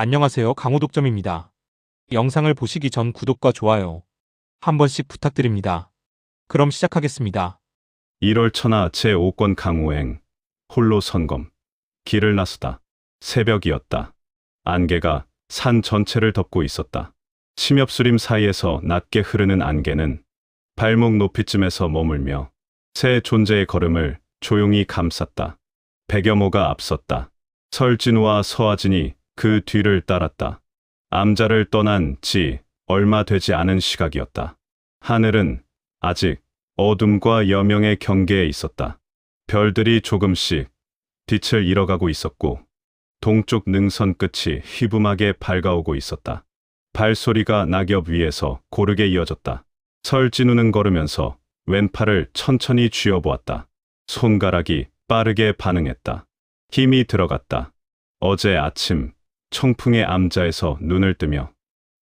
안녕하세요. 강호독점입니다. 영상을 보시기 전 구독과 좋아요 한 번씩 부탁드립니다. 그럼 시작하겠습니다. 1월 천하 제5권 강우행 홀로 선검 길을 나서다. 새벽이었다. 안개가 산 전체를 덮고 있었다. 침엽수림 사이에서 낮게 흐르는 안개는 발목 높이쯤에서 머물며 새 존재의 걸음을 조용히 감쌌다. 백여모가 앞섰다. 설진우와 서아진이 그 뒤를 따랐다. 암자를 떠난 지 얼마 되지 않은 시각이었다. 하늘은 아직 어둠과 여명의 경계에 있었다. 별들이 조금씩 빛을 잃어가고 있었고 동쪽 능선 끝이 휘부하게 밝아오고 있었다. 발소리가 낙엽 위에서 고르게 이어졌다. 설진우는 걸으면서 왼팔을 천천히 쥐어보았다. 손가락이 빠르게 반응했다. 힘이 들어갔다. 어제 아침 청풍의 암자에서 눈을 뜨며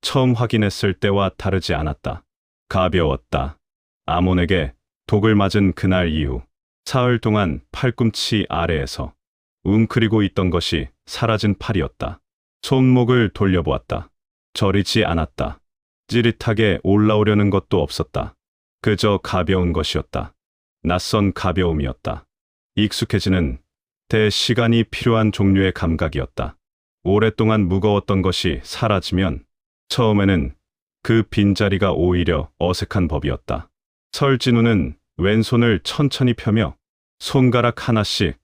처음 확인했을 때와 다르지 않았다. 가벼웠다. 아몬에게 독을 맞은 그날 이후 사흘 동안 팔꿈치 아래에서 웅크리고 있던 것이 사라진 팔이었다. 손목을 돌려보았다. 저리지 않았다. 찌릿하게 올라오려는 것도 없었다. 그저 가벼운 것이었다. 낯선 가벼움이었다. 익숙해지는 시간이 필요한 종류의 감각이었다. 오랫동안 무거웠던 것이 사라지면 처음에는 그 빈자리가 오히려 어색한 법이었다. 설진우는 왼손을 천천히 펴며 손가락 하나씩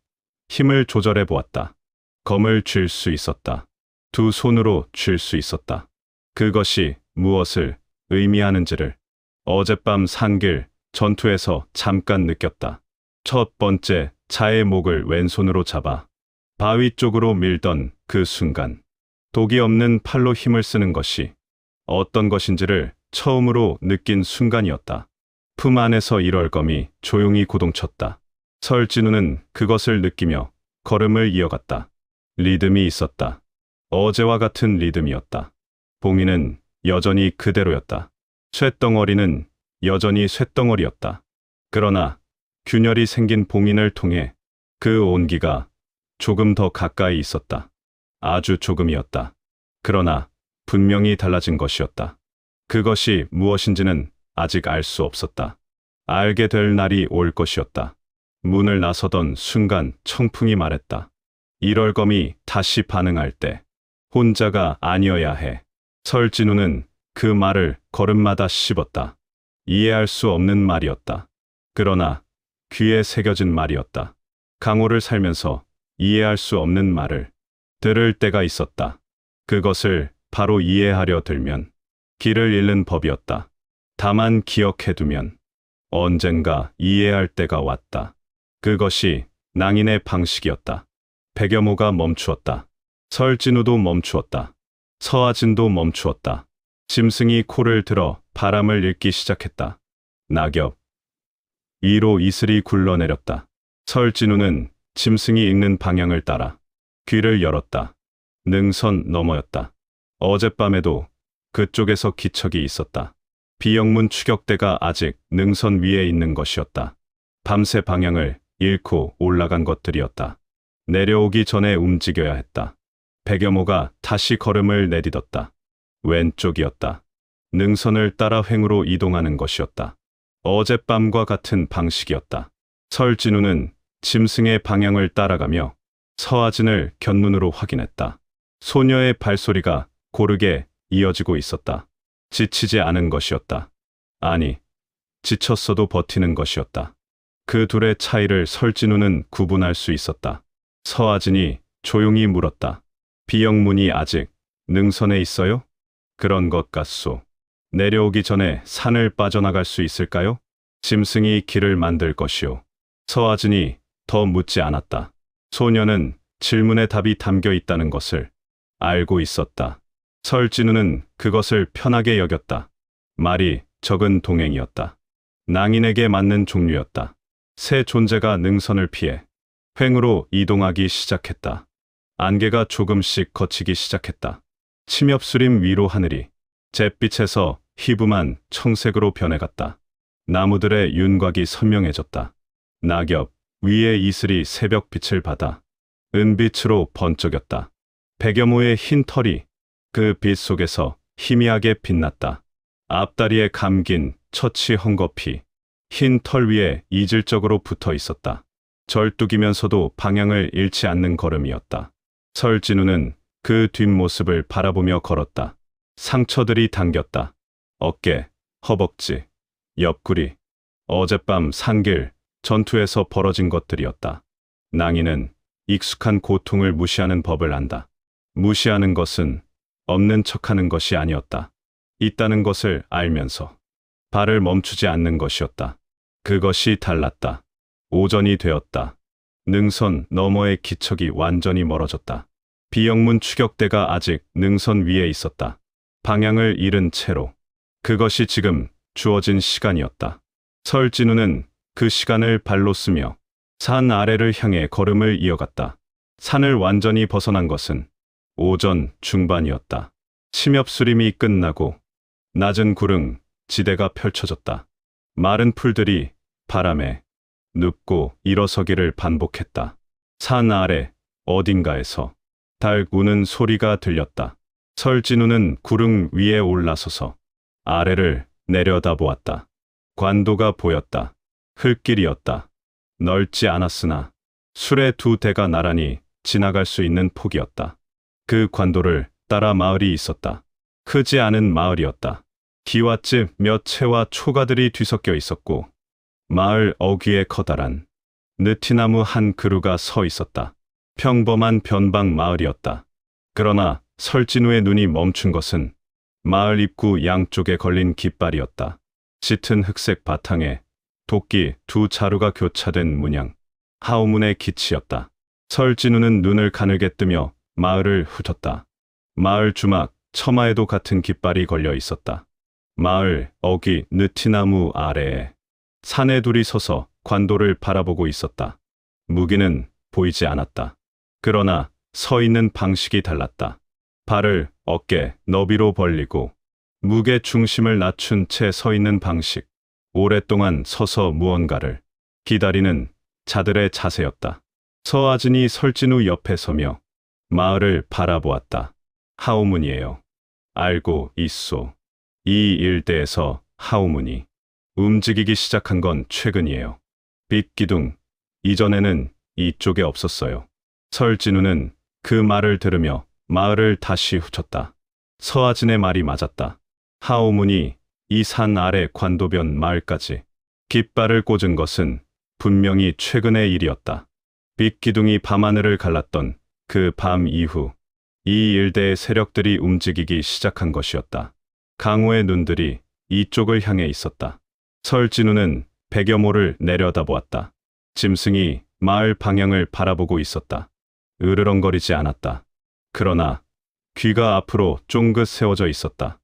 힘을 조절해 보았다. 검을 쥘 수 있었다. 두 손으로 쥘 수 있었다. 그것이 무엇을 의미하는지를 어젯밤 산길 전투에서 잠깐 느꼈다. 첫 번째 자의 목을 왼손으로 잡아 바위 쪽으로 밀던 그 순간 독이 없는 팔로 힘을 쓰는 것이 어떤 것인지를 처음으로 느낀 순간이었다. 품 안에서 1월검이 조용히 고동쳤다. 설진우는 그것을 느끼며 걸음을 이어갔다. 리듬이 있었다. 어제와 같은 리듬이었다. 봉인은 여전히 그대로였다. 쇳덩어리는 여전히 쇳덩어리였다. 그러나 균열이 생긴 봉인을 통해 그 온기가 조금 더 가까이 있었다. 아주 조금이었다. 그러나 분명히 달라진 것이었다. 그것이 무엇인지는 아직 알 수 없었다. 알게 될 날이 올 것이었다. 문을 나서던 순간 청풍이 말했다. 1월검이 다시 반응할 때 혼자가 아니어야 해. 설진우는 그 말을 걸음마다 씹었다. 이해할 수 없는 말이었다. 그러나 귀에 새겨진 말이었다. 강호를 살면서 이해할 수 없는 말을 들을 때가 있었다. 그것을 바로 이해하려 들면 길을 잃는 법이었다. 다만 기억해두면 언젠가 이해할 때가 왔다. 그것이 낭인의 방식이었다. 백여모가 멈추었다. 설진우도 멈추었다. 서아진도 멈추었다. 짐승이 코를 들어 바람을 읽기 시작했다. 낙엽 위로 이슬이 굴러내렸다. 설진우는 짐승이 읽는 방향을 따라 귀를 열었다. 능선 너머였다. 어젯밤에도 그쪽에서 기척이 있었다. 비영문 추격대가 아직 능선 위에 있는 것이었다. 밤새 방향을 잃고 올라간 것들이었다. 내려오기 전에 움직여야 했다. 백여모가 다시 걸음을 내딛었다. 왼쪽이었다. 능선을 따라 횡으로 이동하는 것이었다. 어젯밤과 같은 방식이었다. 설진우는 짐승의 방향을 따라가며 서아진을 견눈으로 확인했다. 소녀의 발소리가 고르게 이어지고 있었다. 지치지 않은 것이었다. 아니, 지쳤어도 버티는 것이었다. 그 둘의 차이를 설진우는 구분할 수 있었다. 서아진이 조용히 물었다. 비영문이 아직 능선에 있어요? 그런 것 같소. 내려오기 전에 산을 빠져나갈 수 있을까요? 짐승이 길을 만들 것이오. 서아진이 더 묻지 않았다. 소녀는 질문에 답이 담겨 있다는 것을 알고 있었다. 설진우는 그것을 편하게 여겼다. 말이 적은 동행이었다. 낭인에게 맞는 종류였다. 새 존재가 능선을 피해 횡으로 이동하기 시작했다. 안개가 조금씩 걷히기 시작했다. 침엽수림 위로 하늘이 잿빛에서 희부만 청색으로 변해갔다. 나무들의 윤곽이 선명해졌다. 낙엽 위에 이슬이 새벽빛을 받아 은빛으로 번쩍였다. 백여모의 흰 털이 그 빛 속에서 희미하게 빛났다. 앞다리에 감긴 처치 헝겊이 흰 털 위에 이질적으로 붙어 있었다. 절뚝이면서도 방향을 잃지 않는 걸음이었다. 설진우는 그 뒷모습을 바라보며 걸었다. 상처들이 당겼다. 어깨, 허벅지, 옆구리. 어젯밤 산길, 전투에서 벌어진 것들이었다. 낭인은 익숙한 고통을 무시하는 법을 안다. 무시하는 것은 없는 척하는 것이 아니었다. 있다는 것을 알면서 발을 멈추지 않는 것이었다. 그것이 달랐다. 오전이 되었다. 능선 너머의 기척이 완전히 멀어졌다. 비영문 추격대가 아직 능선 위에 있었다. 방향을 잃은 채로. 그것이 지금 주어진 시간이었다. 설진우는 그 시간을 발로 쓰며 산 아래를 향해 걸음을 이어갔다. 산을 완전히 벗어난 것은 오전 중반이었다. 침엽수림이 끝나고 낮은 구릉 지대가 펼쳐졌다. 마른 풀들이 바람에 눕고 일어서기를 반복했다. 산 아래 어딘가에서 달 우는 소리가 들렸다. 설진우는 구릉 위에 올라서서 아래를 내려다보았다. 관도가 보였다. 흙길이었다. 넓지 않았으나 수레 두 대가 나란히 지나갈 수 있는 폭이었다. 그 관도를 따라 마을이 있었다. 크지 않은 마을이었다. 기와집 몇 채와 초가들이 뒤섞여 있었고 마을 어귀에 커다란 느티나무 한 그루가 서 있었다. 평범한 변방 마을이었다. 그러나 설진우의 눈이 멈춘 것은 마을 입구 양쪽에 걸린 깃발이었다. 짙은 흑색 바탕에 도끼 두 자루가 교차된 문양, 하우문의 기치였다. 설진우는 눈을 가늘게 뜨며 마을을 훑었다. 마을 주막 처마에도 같은 깃발이 걸려 있었다. 마을 어귀 느티나무 아래에 사내 둘이 서서 관도를 바라보고 있었다. 무기는 보이지 않았다. 그러나 서 있는 방식이 달랐다. 발을 어깨 너비로 벌리고 무게 중심을 낮춘 채 서 있는 방식. 오랫동안 서서 무언가를 기다리는 자들의 자세였다. 서아진이 설진우 옆에 서며 마을을 바라보았다. 하우문이에요. 알고 있소. 이 일대에서 하우문이 움직이기 시작한 건 최근이에요. 빛기둥, 이전에는 이쪽에 없었어요. 설진우는 그 말을 들으며 마을을 다시 훑었다. 서아진의 말이 맞았다. 하우문이 이 산 아래 관도변 마을까지 깃발을 꽂은 것은 분명히 최근의 일이었다. 빛기둥이 밤하늘을 갈랐던 그 밤 이후 이 일대의 세력들이 움직이기 시작한 것이었다. 강호의 눈들이 이쪽을 향해 있었다. 설진우는 백여모를 내려다보았다. 짐승이 마을 방향을 바라보고 있었다. 으르렁거리지 않았다. 그러나 귀가 앞으로 쫑긋 세워져 있었다.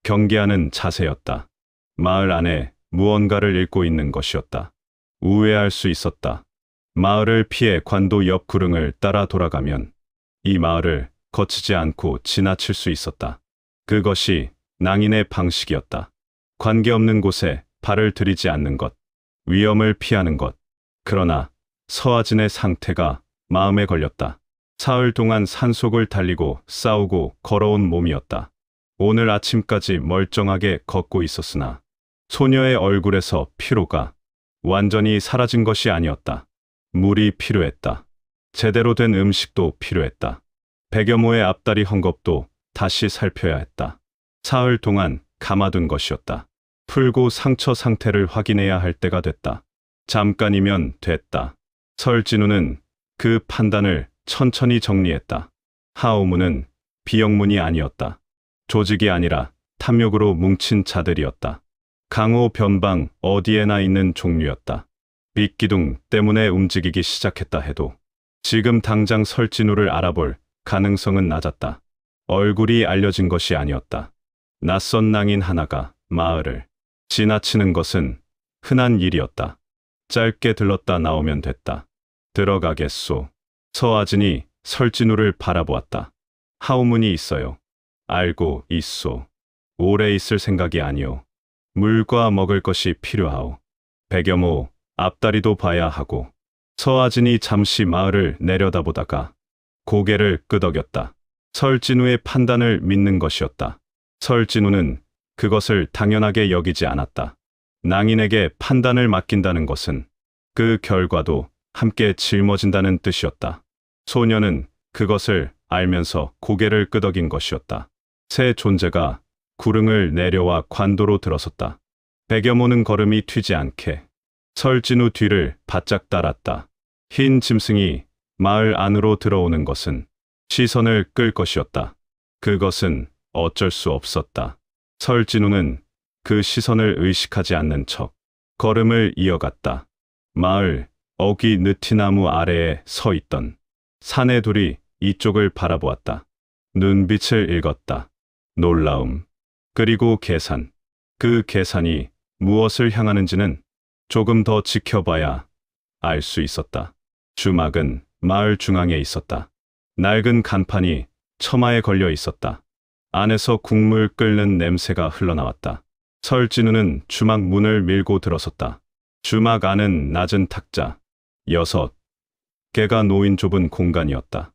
경계하는 자세였다. 마을 안에 무언가를 읽고 있는 것이었다. 우회할 수 있었다. 마을을 피해 관도 옆 구릉을 따라 돌아가면 이 마을을 거치지 않고 지나칠 수 있었다. 그것이 낭인의 방식이었다. 관계없는 곳에 발을 들이지 않는 것, 위험을 피하는 것. 그러나 서아진의 상태가 마음에 걸렸다. 사흘 동안 산속을 달리고 싸우고 걸어온 몸이었다. 오늘 아침까지 멀쩡하게 걷고 있었으나 소녀의 얼굴에서 피로가 완전히 사라진 것이 아니었다. 물이 필요했다. 제대로 된 음식도 필요했다. 백여모의 앞다리 헝겊도 다시 살펴야 했다. 사흘 동안 감아둔 것이었다. 풀고 상처 상태를 확인해야 할 때가 됐다. 잠깐이면 됐다. 설진우는 그 판단을 천천히 정리했다. 하우문은 비영문이 아니었다. 조직이 아니라 탐욕으로 뭉친 자들이었다. 강호 변방 어디에나 있는 종류였다. 빛기둥 때문에 움직이기 시작했다 해도 지금 당장 설진우를 알아볼 가능성은 낮았다. 얼굴이 알려진 것이 아니었다. 낯선 낭인 하나가 마을을 지나치는 것은 흔한 일이었다. 짧게 들렀다 나오면 됐다. 들어가겠소. 서아진이 설진우를 바라보았다. 하우문이 있어요. 알고 있소. 오래 있을 생각이 아니오. 물과 먹을 것이 필요하오. 백여모 앞다리도 봐야 하고. 서아진이 잠시 마을을 내려다보다가 고개를 끄덕였다. 설진우의 판단을 믿는 것이었다. 설진우는 그것을 당연하게 여기지 않았다. 낭인에게 판단을 맡긴다는 것은 그 결과도 함께 짊어진다는 뜻이었다. 소녀는 그것을 알면서 고개를 끄덕인 것이었다. 새 존재가 구릉을 내려와 관도로 들어섰다. 백여모는 걸음이 튀지 않게 설진우 뒤를 바짝 따랐다. 흰 짐승이 마을 안으로 들어오는 것은 시선을 끌 것이었다. 그것은 어쩔 수 없었다. 설진우는 그 시선을 의식하지 않는 척 걸음을 이어갔다. 마을 어귀 느티나무 아래에 서 있던 사내들이 이쪽을 바라보았다. 눈빛을 읽었다. 놀라움, 그리고 계산. 그 계산이 무엇을 향하는지는 조금 더 지켜봐야 알 수 있었다. 주막은 마을 중앙에 있었다. 낡은 간판이 처마에 걸려 있었다. 안에서 국물 끓는 냄새가 흘러나왔다. 설진우는 주막 문을 밀고 들어섰다. 주막 안은 낮은 탁자 6개가 놓인 좁은 공간이었다.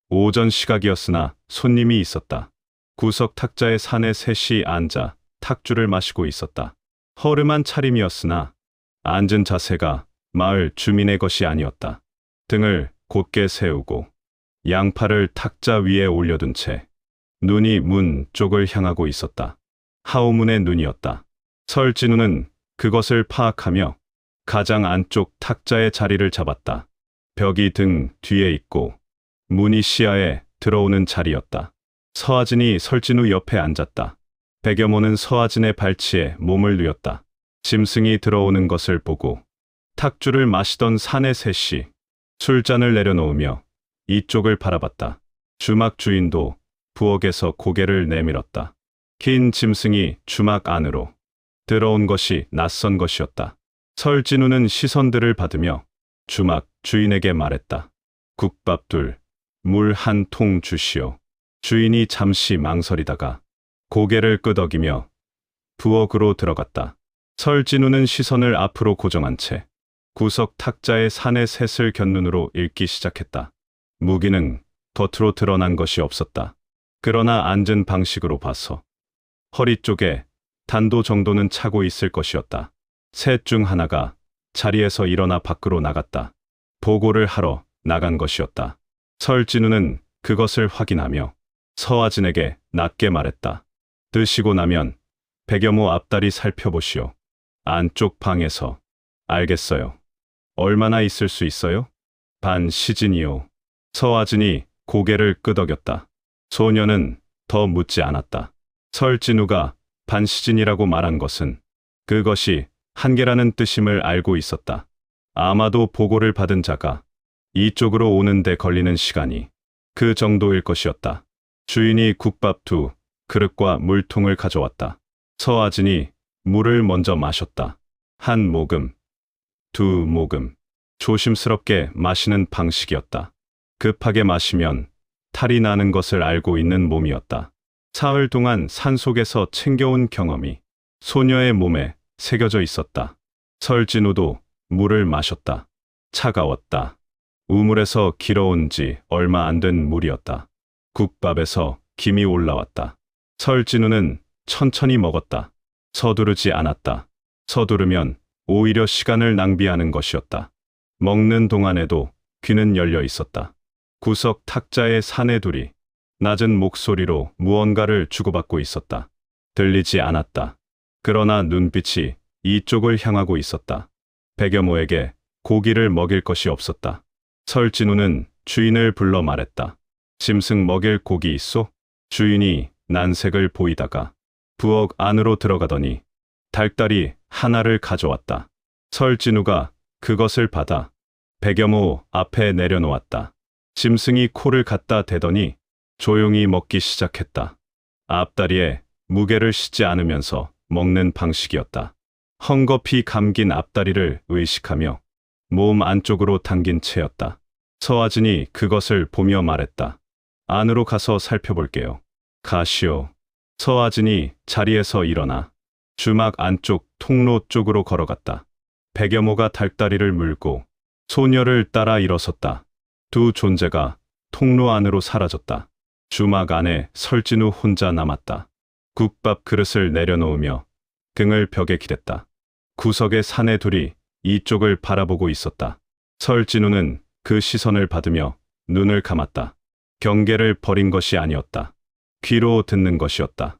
오전 시각이었으나 손님이 있었다. 구석 탁자에 사내 셋이 앉아 탁주를 마시고 있었다. 허름한 차림이었으나 앉은 자세가 마을 주민의 것이 아니었다. 등을 곧게 세우고 양팔을 탁자 위에 올려둔 채 눈이 문 쪽을 향하고 있었다. 하우문의 눈이었다. 설진우는 그것을 파악하며 가장 안쪽 탁자의 자리를 잡았다. 벽이 등 뒤에 있고 문이 시야에 들어오는 자리였다. 서하진이 설진우 옆에 앉았다. 백여모는 서하진의 발치에 몸을 뉘었다. 짐승이 들어오는 것을 보고 탁주를 마시던 사내 셋이 술잔을 내려놓으며 이쪽을 바라봤다. 주막 주인도 부엌에서 고개를 내밀었다. 긴 짐승이 주막 안으로 들어온 것이 낯선 것이었다. 설진우는 시선들을 받으며 주막 주인에게 말했다. 국밥 둘, 물 한 통 주시오. 주인이 잠시 망설이다가 고개를 끄덕이며 부엌으로 들어갔다. 설진우는 시선을 앞으로 고정한 채 구석 탁자의 사내 셋을 곁눈으로 읽기 시작했다. 무기는 겉으로 드러난 것이 없었다. 그러나 앉은 방식으로 봐서 허리 쪽에 단도 정도는 차고 있을 것이었다. 셋 중 하나가 자리에서 일어나 밖으로 나갔다. 보고를 하러 나간 것이었다. 설진우는 그것을 확인하며 서하진에게 낮게 말했다. 드시고 나면 백여모 앞다리 살펴보시오. 안쪽 방에서. 알겠어요. 얼마나 있을 수 있어요? 반 시즌이요. 서하진이 고개를 끄덕였다. 소녀는 더 묻지 않았다. 설진우가 반 시즌이라고 말한 것은 그것이 한계라는 뜻임을 알고 있었다. 아마도 보고를 받은 자가 이쪽으로 오는데 걸리는 시간이 그 정도일 것이었다. 주인이 국밥 2 그릇과 물통을 가져왔다. 서하진이 물을 먼저 마셨다. 한 모금, 2 모금. 조심스럽게 마시는 방식이었다. 급하게 마시면 탈이 나는 것을 알고 있는 몸이었다. 사흘 동안 산속에서 챙겨온 경험이 소녀의 몸에 새겨져 있었다. 설진우도 물을 마셨다. 차가웠다. 우물에서 길어온 지 얼마 안 된 물이었다. 국밥에서 김이 올라왔다. 설진우는 천천히 먹었다. 서두르지 않았다. 서두르면 오히려 시간을 낭비하는 것이었다. 먹는 동안에도 귀는 열려 있었다. 구석 탁자의 사내들이 낮은 목소리로 무언가를 주고받고 있었다. 들리지 않았다. 그러나 눈빛이 이쪽을 향하고 있었다. 백여모에게 고기를 먹일 것이 없었다. 설진우는 주인을 불러 말했다. 짐승 먹일 고기 있소? 주인이 난색을 보이다가 부엌 안으로 들어가더니 닭다리 하나를 가져왔다. 설진우가 그것을 받아 백여모 앞에 내려놓았다. 짐승이 코를 갖다 대더니 조용히 먹기 시작했다. 앞다리에 무게를 싣지 않으면서 먹는 방식이었다. 헝겊이 감긴 앞다리를 의식하며 몸 안쪽으로 당긴 채였다. 서하진이 그것을 보며 말했다. 안으로 가서 살펴볼게요. 가시오. 서하진이 자리에서 일어나 주막 안쪽 통로 쪽으로 걸어갔다. 백여모가 닭다리를 물고 소녀를 따라 일어섰다. 두 존재가 통로 안으로 사라졌다. 주막 안에 설진우 혼자 남았다. 국밥 그릇을 내려놓으며 등을 벽에 기댔다. 구석에 사내 둘이 이쪽을 바라보고 있었다. 설진우는 그 시선을 받으며 눈을 감았다. 경계를 버린 것이 아니었다. 귀로 듣는 것이었다.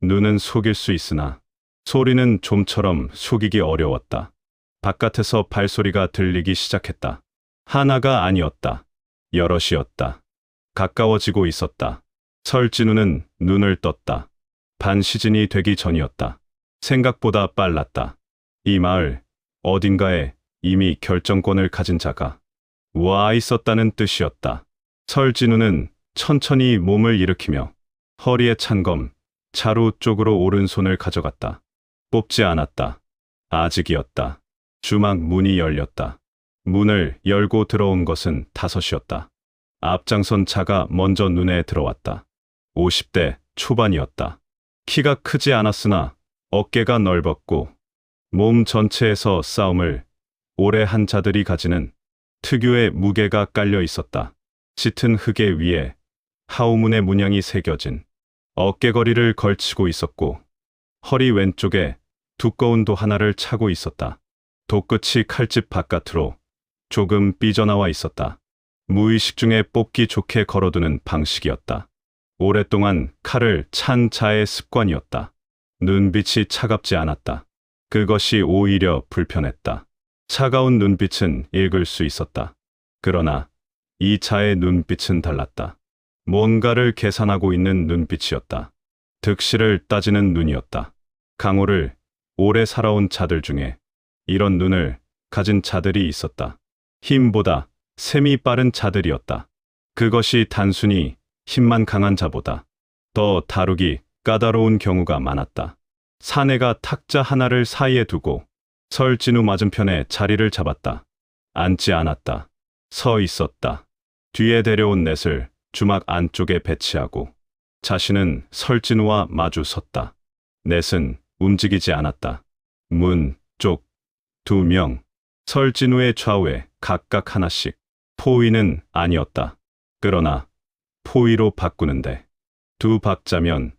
눈은 속일 수 있으나 소리는 좀처럼 속이기 어려웠다. 바깥에서 발소리가 들리기 시작했다. 하나가 아니었다. 여럿이었다. 가까워지고 있었다. 설진우는 눈을 떴다. 반시즌이 되기 전이었다. 생각보다 빨랐다. 이 마을 어딘가에 이미 결정권을 가진 자가 와 있었다는 뜻이었다. 설진우는 천천히 몸을 일으키며 허리에 찬 검, 자루 쪽으로 오른손을 가져갔다. 뽑지 않았다. 아직이었다. 주막 문이 열렸다. 문을 열고 들어온 것은 5이었다. 앞장선 자가 먼저 눈에 들어왔다. 50대 초반이었다. 키가 크지 않았으나 어깨가 넓었고 몸 전체에서 싸움을 오래 한 자들이 가지는 특유의 무게가 깔려 있었다. 짙은 흙에 위에 하우문의 문양이 새겨진 어깨거리를 걸치고 있었고 허리 왼쪽에 두꺼운 도 하나를 차고 있었다. 도끝이 칼집 바깥으로 조금 삐져나와 있었다. 무의식 중에 뽑기 좋게 걸어두는 방식이었다. 오랫동안 칼을 찬 자의 습관이었다. 눈빛이 차갑지 않았다. 그것이 오히려 불편했다. 차가운 눈빛은 읽을 수 있었다. 그러나 이 자의 눈빛은 달랐다. 뭔가를 계산하고 있는 눈빛이었다. 득실을 따지는 눈이었다. 강호를 오래 살아온 자들 중에 이런 눈을 가진 자들이 있었다. 힘보다 셈이 빠른 자들이었다. 그것이 단순히 힘만 강한 자보다 더 다루기 까다로운 경우가 많았다. 사내가 탁자 하나를 사이에 두고 설진우 맞은편에 자리를 잡았다. 앉지 않았다. 서 있었다. 뒤에 데려온 넷을 주막 안쪽에 배치하고 자신은 설진우와 마주 섰다. 넷은 움직이지 않았다. 문 쪽 2명, 설진우의 좌우에 각각 하나씩. 포위는 아니었다. 그러나 포위로 바꾸는데 2박자면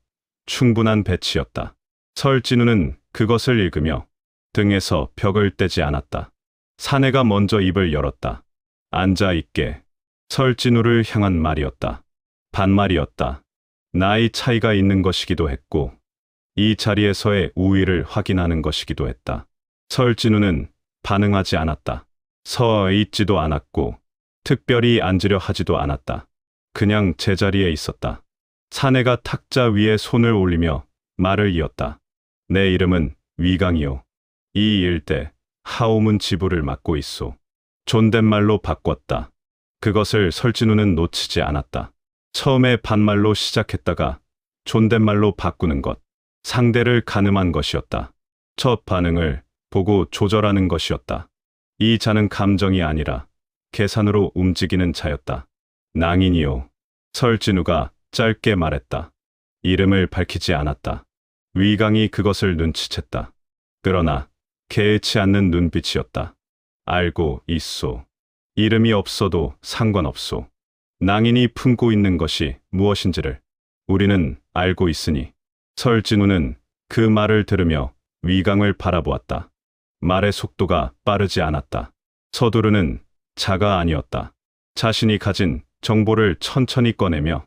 충분한 배치였다. 설진우는 그것을 읽으며 등에서 벽을 떼지 않았다. 사내가 먼저 입을 열었다. 앉아 있게. 설진우를 향한 말이었다. 반말이었다. 나이 차이가 있는 것이기도 했고 이 자리에서의 우위를 확인하는 것이기도 했다. 설진우는 반응하지 않았다. 서 있지도 않았고 특별히 앉으려 하지도 않았다. 그냥 제자리에 있었다. 사내가 탁자 위에 손을 올리며 말을 이었다. 내 이름은 위강이요. 이 일대 하오문 지부를 맡고 있소. 존댓말로 바꿨다. 그것을 설진우는 놓치지 않았다. 처음에 반말로 시작했다가 존댓말로 바꾸는 것. 상대를 가늠한 것이었다. 첫 반응을 보고 조절하는 것이었다. 이 자는 감정이 아니라 계산으로 움직이는 자였다. 낭인이요. 설진우가 짧게 말했다. 이름을 밝히지 않았다. 위강이 그것을 눈치챘다. 그러나 개의치 않는 눈빛이었다. 알고 있소. 이름이 없어도 상관없소. 낭인이 품고 있는 것이 무엇인지를 우리는 알고 있으니. 설진우는 그 말을 들으며 위강을 바라보았다. 말의 속도가 빠르지 않았다. 서두르는 자가 아니었다. 자신이 가진 정보를 천천히 꺼내며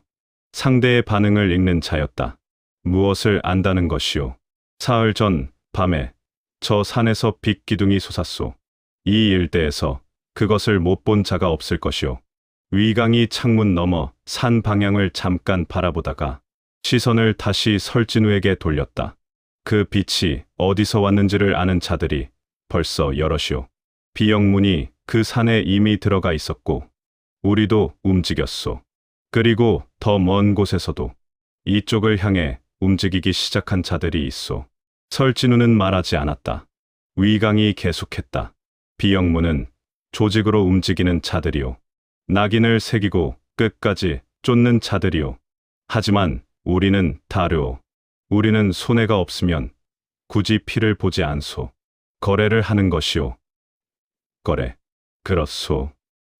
상대의 반응을 읽는 자였다. 무엇을 안다는 것이오. 사흘 전 밤에 저 산에서 빛 기둥이 솟았소. 이 일대에서 그것을 못 본 자가 없을 것이오. 위강이 창문 너머 산 방향을 잠깐 바라보다가 시선을 다시 설진우에게 돌렸다. 그 빛이 어디서 왔는지를 아는 자들이 벌써 여럿이오. 비영문이 그 산에 이미 들어가 있었고 우리도 움직였소. 그리고 더 먼 곳에서도 이쪽을 향해 움직이기 시작한 자들이 있소. 설진우는 말하지 않았다. 위강이 계속했다. 비영문은 조직으로 움직이는 자들이오. 낙인을 새기고 끝까지 쫓는 자들이오. 하지만 우리는 다르오. 우리는 손해가 없으면 굳이 피를 보지 않소. 거래를 하는 것이오. 거래. 그렇소.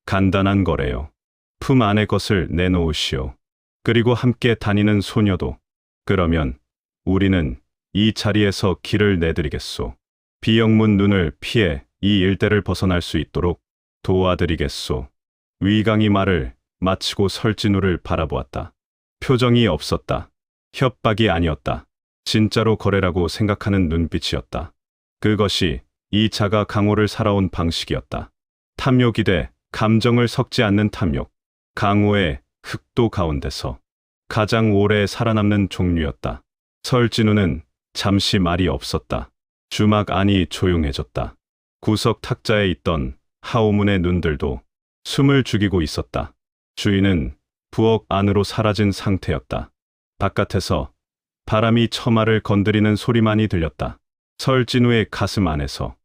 간단한 거래요. 품 안의 것을 내놓으시오. 그리고 함께 다니는 소녀도. 그러면 우리는 이 자리에서 길을 내드리겠소. 비영문 눈을 피해 이 일대를 벗어날 수 있도록 도와드리겠소. 위강이 말을 마치고 설진우를 바라보았다. 표정이 없었다. 협박이 아니었다. 진짜로 거래라고 생각하는 눈빛이었다. 그것이 이 자가 강호를 살아온 방식이었다. 탐욕이 돼 감정을 섞지 않는 탐욕. 강호의 흑도 가운데서 가장 오래 살아남는 종류였다. 설진우는 잠시 말이 없었다. 주막 안이 조용해졌다. 구석 탁자에 있던 하오문의 눈들도 숨을 죽이고 있었다. 주인은 부엌 안으로 사라진 상태였다. 바깥에서 바람이 처마를 건드리는 소리만이 들렸다. 설진우의 가슴 안에서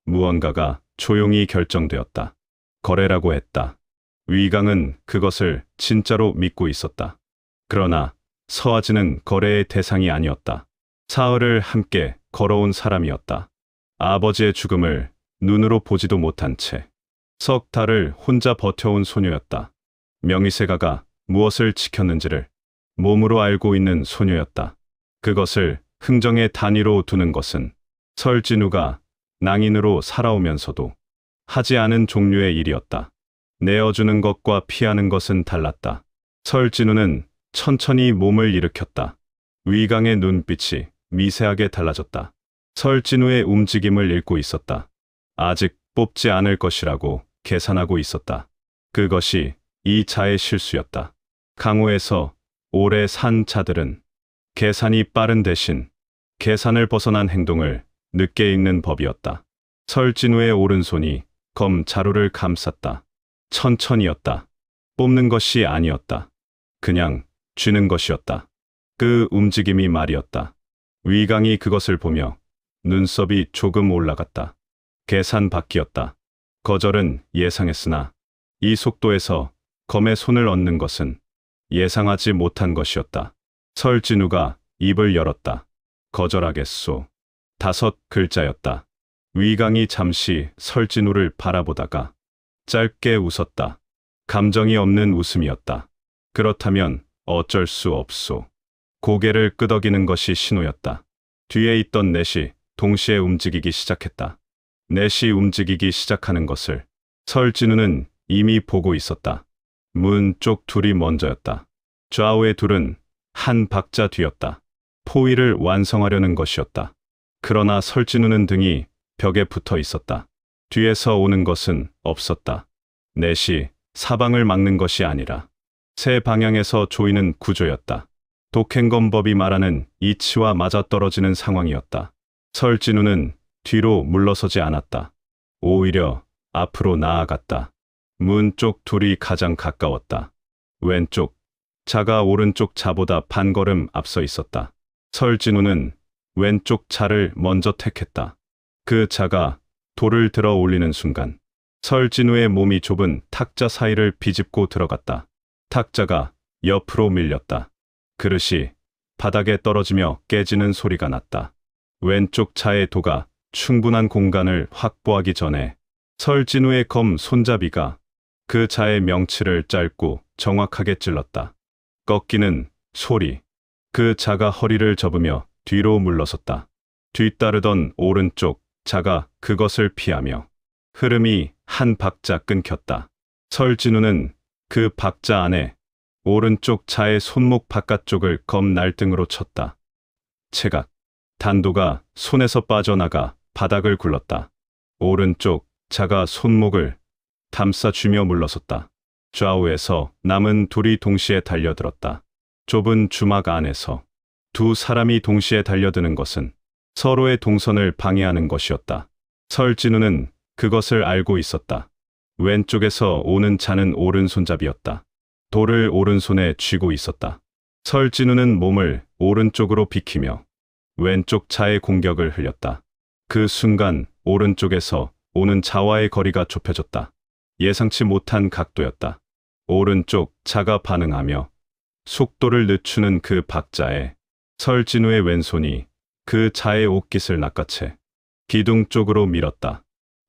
무언가가 조용히 결정되었다. 거래라고 했다. 위강은 그것을 진짜로 믿고 있었다. 그러나 서아지는 거래의 대상이 아니었다. 사흘을 함께 걸어온 사람이었다. 아버지의 죽음을 눈으로 보지도 못한 채 석 달을 혼자 버텨온 소녀였다. 명의세가가 무엇을 지켰는지를 몸으로 알고 있는 소녀였다. 그것을 흥정의 단위로 두는 것은 설진우가 낭인으로 살아오면서도 하지 않은 종류의 일이었다. 내어주는 것과 피하는 것은 달랐다. 설진우는 천천히 몸을 일으켰다. 위강의 눈빛이 미세하게 달라졌다. 설진우의 움직임을 읽고 있었다. 아직 뽑지 않을 것이라고 계산하고 있었다. 그것이 이 자의 실수였다. 강호에서 오래 산 자들은 계산이 빠른 대신 계산을 벗어난 행동을 늦게 읽는 법이었다. 설진우의 오른손이 검 자루를 감쌌다. 천천히였다. 뽑는 것이 아니었다. 그냥 쥐는 것이었다. 그 움직임이 말이었다. 위강이 그것을 보며 눈썹이 조금 올라갔다. 계산 밖이었다. 거절은 예상했으나 이 속도에서 검에 손을 얹는 것은 예상하지 못한 것이었다. 설진우가 입을 열었다. 거절하겠소. 5글자였다. 위강이 잠시 설진우를 바라보다가 짧게 웃었다. 감정이 없는 웃음이었다. 그렇다면 어쩔 수 없소. 고개를 끄덕이는 것이 신호였다. 뒤에 있던 넷이 동시에 움직이기 시작했다. 넷이 움직이기 시작하는 것을 설진우는 이미 보고 있었다. 문 쪽 둘이 먼저였다. 좌우의 둘은 한 박자 뒤였다. 포위를 완성하려는 것이었다. 그러나 설진우는 등이 벽에 붙어 있었다. 뒤에서 오는 것은 없었다. 넷이 사방을 막는 것이 아니라 세 방향에서 조이는 구조였다. 독행검법이 말하는 이치와 맞아떨어지는 상황이었다. 설진우는 뒤로 물러서지 않았다. 오히려 앞으로 나아갔다. 문 쪽 둘이 가장 가까웠다. 왼쪽 자가 오른쪽 자보다 반걸음 앞서 있었다. 설진우는 왼쪽 자를 먼저 택했다. 그 자가 돌을 들어 올리는 순간 설진우의 몸이 좁은 탁자 사이를 비집고 들어갔다. 탁자가 옆으로 밀렸다. 그릇이 바닥에 떨어지며 깨지는 소리가 났다. 왼쪽 자의 도가 충분한 공간을 확보하기 전에 설진우의 검 손잡이가 그 자의 명치를 짧고 정확하게 찔렀다. 꺾이는 소리. 그 자가 허리를 접으며 뒤로 물러섰다. 뒤따르던 오른쪽 자가 그것을 피하며 흐름이 한 박자 끊겼다. 설진우는 그 박자 안에 오른쪽 자의 손목 바깥쪽을 검 날등으로 쳤다. 체각. 단도가 손에서 빠져나가 바닥을 굴렀다. 오른쪽 자가 손목을 감싸쥐며 물러섰다. 좌우에서 남은 둘이 동시에 달려들었다. 좁은 주막 안에서 두 사람이 동시에 달려드는 것은 서로의 동선을 방해하는 것이었다. 설진우는 그것을 알고 있었다. 왼쪽에서 오는 자는 오른손잡이였다. 돌을 오른손에 쥐고 있었다. 설진우는 몸을 오른쪽으로 비키며 왼쪽 자의 공격을 흘렸다. 그 순간 오른쪽에서 오는 자와의 거리가 좁혀졌다. 예상치 못한 각도였다. 오른쪽 자가 반응하며 속도를 늦추는 그 박자에 설진우의 왼손이 그 자의 옷깃을 낚아채 기둥 쪽으로 밀었다.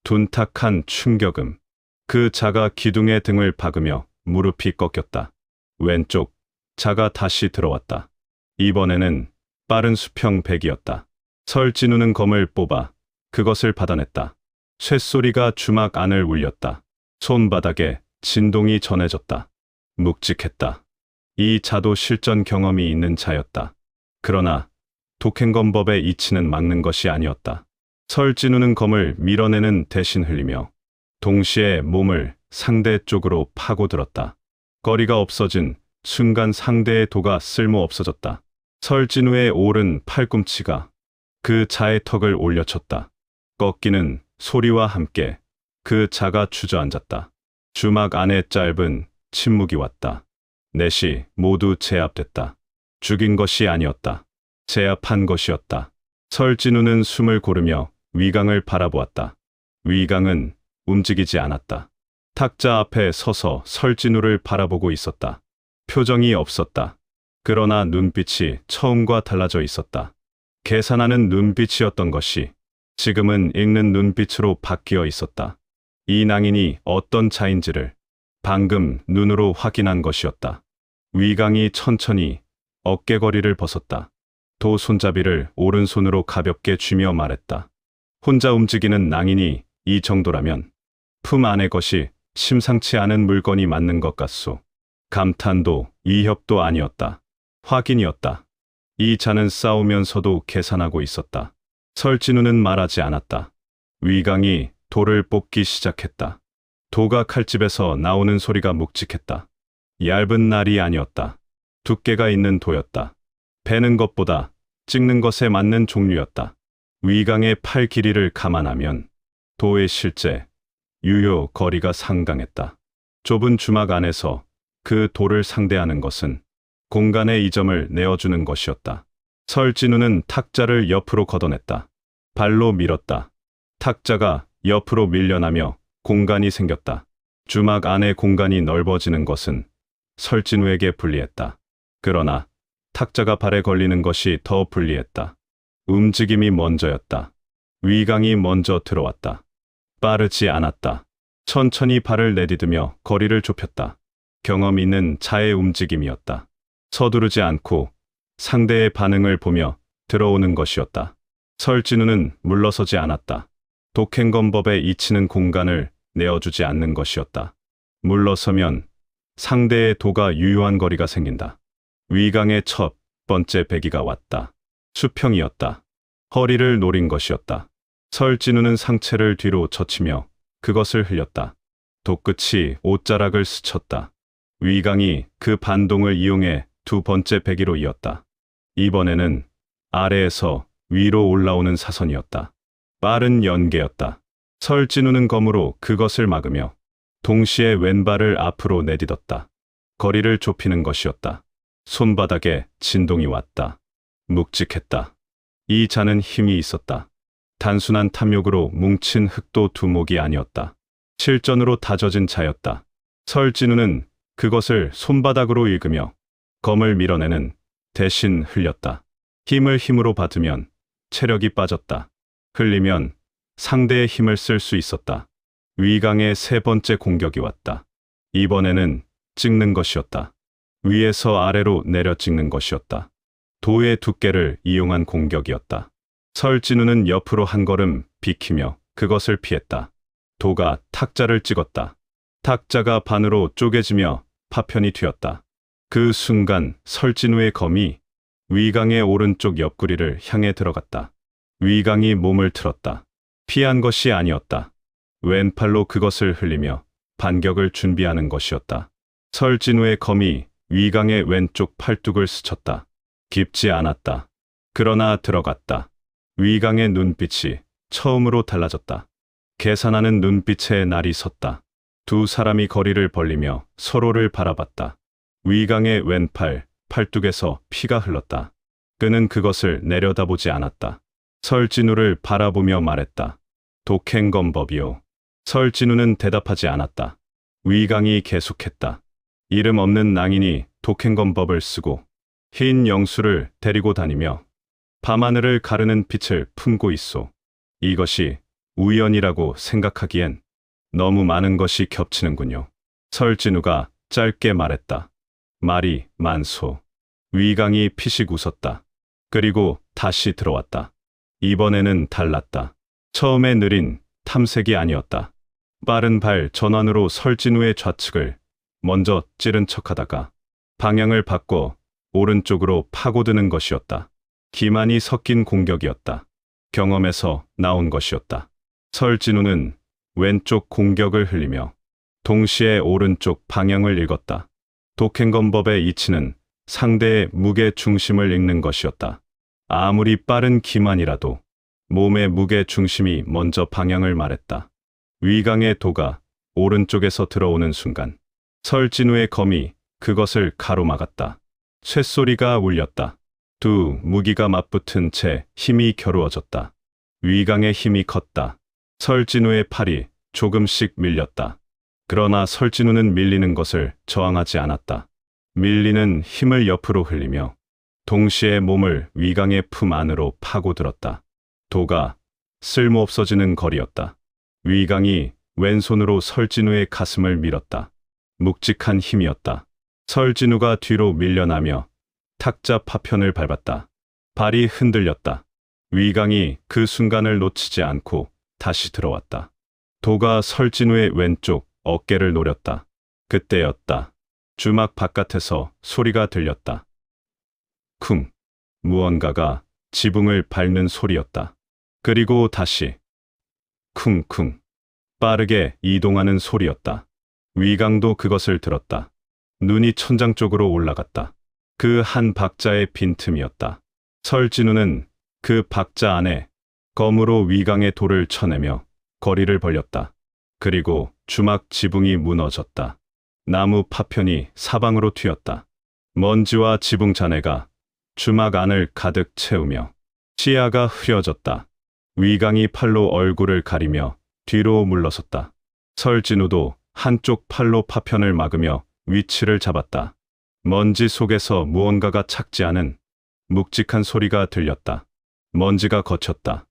둔탁한 충격음. 그 자가 기둥의 등을 박으며 무릎이 꺾였다. 왼쪽 자가 다시 들어왔다. 이번에는 빠른 수평백이었다. 설진우는 검을 뽑아 그것을 받아냈다. 쇳소리가 주막 안을 울렸다. 손바닥에 진동이 전해졌다. 묵직했다. 이 자도 실전 경험이 있는 자였다. 그러나 독행검법의 이치는 막는 것이 아니었다. 설진우는 검을 밀어내는 대신 흘리며 동시에 몸을 상대 쪽으로 파고들었다. 거리가 없어진 순간 상대의 도가 쓸모 없어졌다. 설진우의 오른 팔꿈치가 그 자의 턱을 올려쳤다. 꺾이는 소리와 함께 그 자가 주저앉았다. 주막 안에 짧은 침묵이 왔다. 넷이 모두 제압됐다. 죽인 것이 아니었다. 제압한 것이었다. 설진우는 숨을 고르며 위강을 바라보았다. 위강은 움직이지 않았다. 탁자 앞에 서서 설진우를 바라보고 있었다. 표정이 없었다. 그러나 눈빛이 처음과 달라져 있었다. 계산하는 눈빛이었던 것이 지금은 읽는 눈빛으로 바뀌어 있었다. 이 낭인이 어떤 자인지를 방금 눈으로 확인한 것이었다. 위강이 천천히 어깨거리를 벗었다. 도 손잡이를 오른손으로 가볍게 쥐며 말했다. 혼자 움직이는 낭인이 이 정도라면 품 안의 것이 심상치 않은 물건이 맞는 것 같소. 감탄도 위협도 아니었다. 확인이었다. 이 자는 싸우면서도 계산하고 있었다. 설진우는 말하지 않았다. 위강이 돌을 뽑기 시작했다. 도가 칼집에서 나오는 소리가 묵직했다. 얇은 날이 아니었다. 두께가 있는 도였다. 베는 것보다 찍는 것에 맞는 종류였다. 위강의 팔 길이를 감안하면 도의 실제 유효 거리가 상당했다. 좁은 주막 안에서 그 돌을 상대하는 것은 공간의 이점을 내어주는 것이었다. 설진우는 탁자를 옆으로 걷어냈다. 발로 밀었다. 탁자가 옆으로 밀려나며 공간이 생겼다. 주막 안의 공간이 넓어지는 것은 설진우에게 불리했다. 그러나 탁자가 발에 걸리는 것이 더 불리했다. 움직임이 먼저였다. 위강이 먼저 들어왔다. 빠르지 않았다. 천천히 발을 내디디며 거리를 좁혔다. 경험 있는 자의 움직임이었다. 서두르지 않고 상대의 반응을 보며 들어오는 것이었다. 설진우는 물러서지 않았다. 독행검법의 이치는 공간을 내어주지 않는 것이었다. 물러서면 상대의 도가 유효한 거리가 생긴다. 위강의 첫 번째 배기가 왔다. 수평이었다. 허리를 노린 것이었다. 설진우는 상체를 뒤로 젖히며 그것을 흘렸다. 도끝이 옷자락을 스쳤다. 위강이 그 반동을 이용해 두 번째 배기로 이었다. 이번에는 아래에서 위로 올라오는 사선이었다. 빠른 연계였다. 설진우는 검으로 그것을 막으며 동시에 왼발을 앞으로 내딛었다. 거리를 좁히는 것이었다. 손바닥에 진동이 왔다. 묵직했다. 이 자는 힘이 있었다. 단순한 탐욕으로 뭉친 흑도 두목이 아니었다. 실전으로 다져진 자였다. 설진우는 그것을 손바닥으로 읽으며 검을 밀어내는 대신 흘렸다. 힘을 힘으로 받으면 체력이 빠졌다. 흘리면 상대의 힘을 쓸 수 있었다. 위강의 세 번째 공격이 왔다. 이번에는 찍는 것이었다. 위에서 아래로 내려 찍는 것이었다. 도의 두께를 이용한 공격이었다. 설진우는 옆으로 한 걸음 비키며 그것을 피했다. 도가 탁자를 찍었다. 탁자가 반으로 쪼개지며 파편이 튀었다. 그 순간 설진우의 검이 위강의 오른쪽 옆구리를 향해 들어갔다. 위강이 몸을 틀었다. 피한 것이 아니었다. 왼팔로 그것을 흘리며 반격을 준비하는 것이었다. 설진우의 검이 위강의 왼쪽 팔뚝을 스쳤다. 깊지 않았다. 그러나 들어갔다. 위강의 눈빛이 처음으로 달라졌다. 계산하는 눈빛에 날이 섰다. 두 사람이 거리를 벌리며 서로를 바라봤다. 위강의 왼팔, 팔뚝에서 피가 흘렀다. 그는 그것을 내려다보지 않았다. 설진우를 바라보며 말했다. 독행검법이요. 설진우는 대답하지 않았다. 위강이 계속했다. 이름 없는 낭인이 독행검법을 쓰고 흰 영수를 데리고 다니며 밤하늘을 가르는 빛을 품고 있소. 이것이 우연이라고 생각하기엔 너무 많은 것이 겹치는군요. 설진우가 짧게 말했다. 말이 만소. 위강이 피식 웃었다. 그리고 다시 들어왔다. 이번에는 달랐다. 처음에 느린 탐색이 아니었다. 빠른 발 전환으로 설진우의 좌측을 먼저 찌른 척하다가 방향을 바꿔 오른쪽으로 파고드는 것이었다. 기만이 섞인 공격이었다. 경험에서 나온 것이었다. 설진우는 왼쪽 공격을 흘리며 동시에 오른쪽 방향을 읽었다. 독행검법의 이치는 상대의 무게 중심을 읽는 것이었다. 아무리 빠른 기만이라도 몸의 무게 중심이 먼저 방향을 말했다. 위강의 도가 오른쪽에서 들어오는 순간 설진우의 검이 그것을 가로막았다. 쇳소리가 울렸다. 두 무기가 맞붙은 채 힘이 겨루어졌다. 위강의 힘이 컸다. 설진우의 팔이 조금씩 밀렸다. 그러나 설진우는 밀리는 것을 저항하지 않았다. 밀리는 힘을 옆으로 흘리며 동시에 몸을 위강의 품 안으로 파고들었다. 도가 쓸모없어지는 거리였다. 위강이 왼손으로 설진우의 가슴을 밀었다. 묵직한 힘이었다. 설진우가 뒤로 밀려나며 탁자 파편을 밟았다. 발이 흔들렸다. 위강이 그 순간을 놓치지 않고 다시 들어왔다. 도가 설진우의 왼쪽 어깨를 노렸다. 그때였다. 주막 바깥에서 소리가 들렸다. 쿵. 무언가가 지붕을 밟는 소리였다. 그리고 다시 쿵쿵. 빠르게 이동하는 소리였다. 위강도 그것을 들었다. 눈이 천장 쪽으로 올라갔다. 그 한 박자의 빈틈이었다. 설진우는 그 박자 안에 검으로 위강의 돌을 쳐내며 거리를 벌렸다. 그리고 주막 지붕이 무너졌다. 나무 파편이 사방으로 튀었다. 먼지와 지붕 잔해가 주막 안을 가득 채우며 시야가 흐려졌다. 위강이 팔로 얼굴을 가리며 뒤로 물러섰다. 설진우도 한쪽 팔로 파편을 막으며 위치를 잡았다. 먼지 속에서 무언가가 착지하는 묵직한 소리가 들렸다. 먼지가 거쳤다.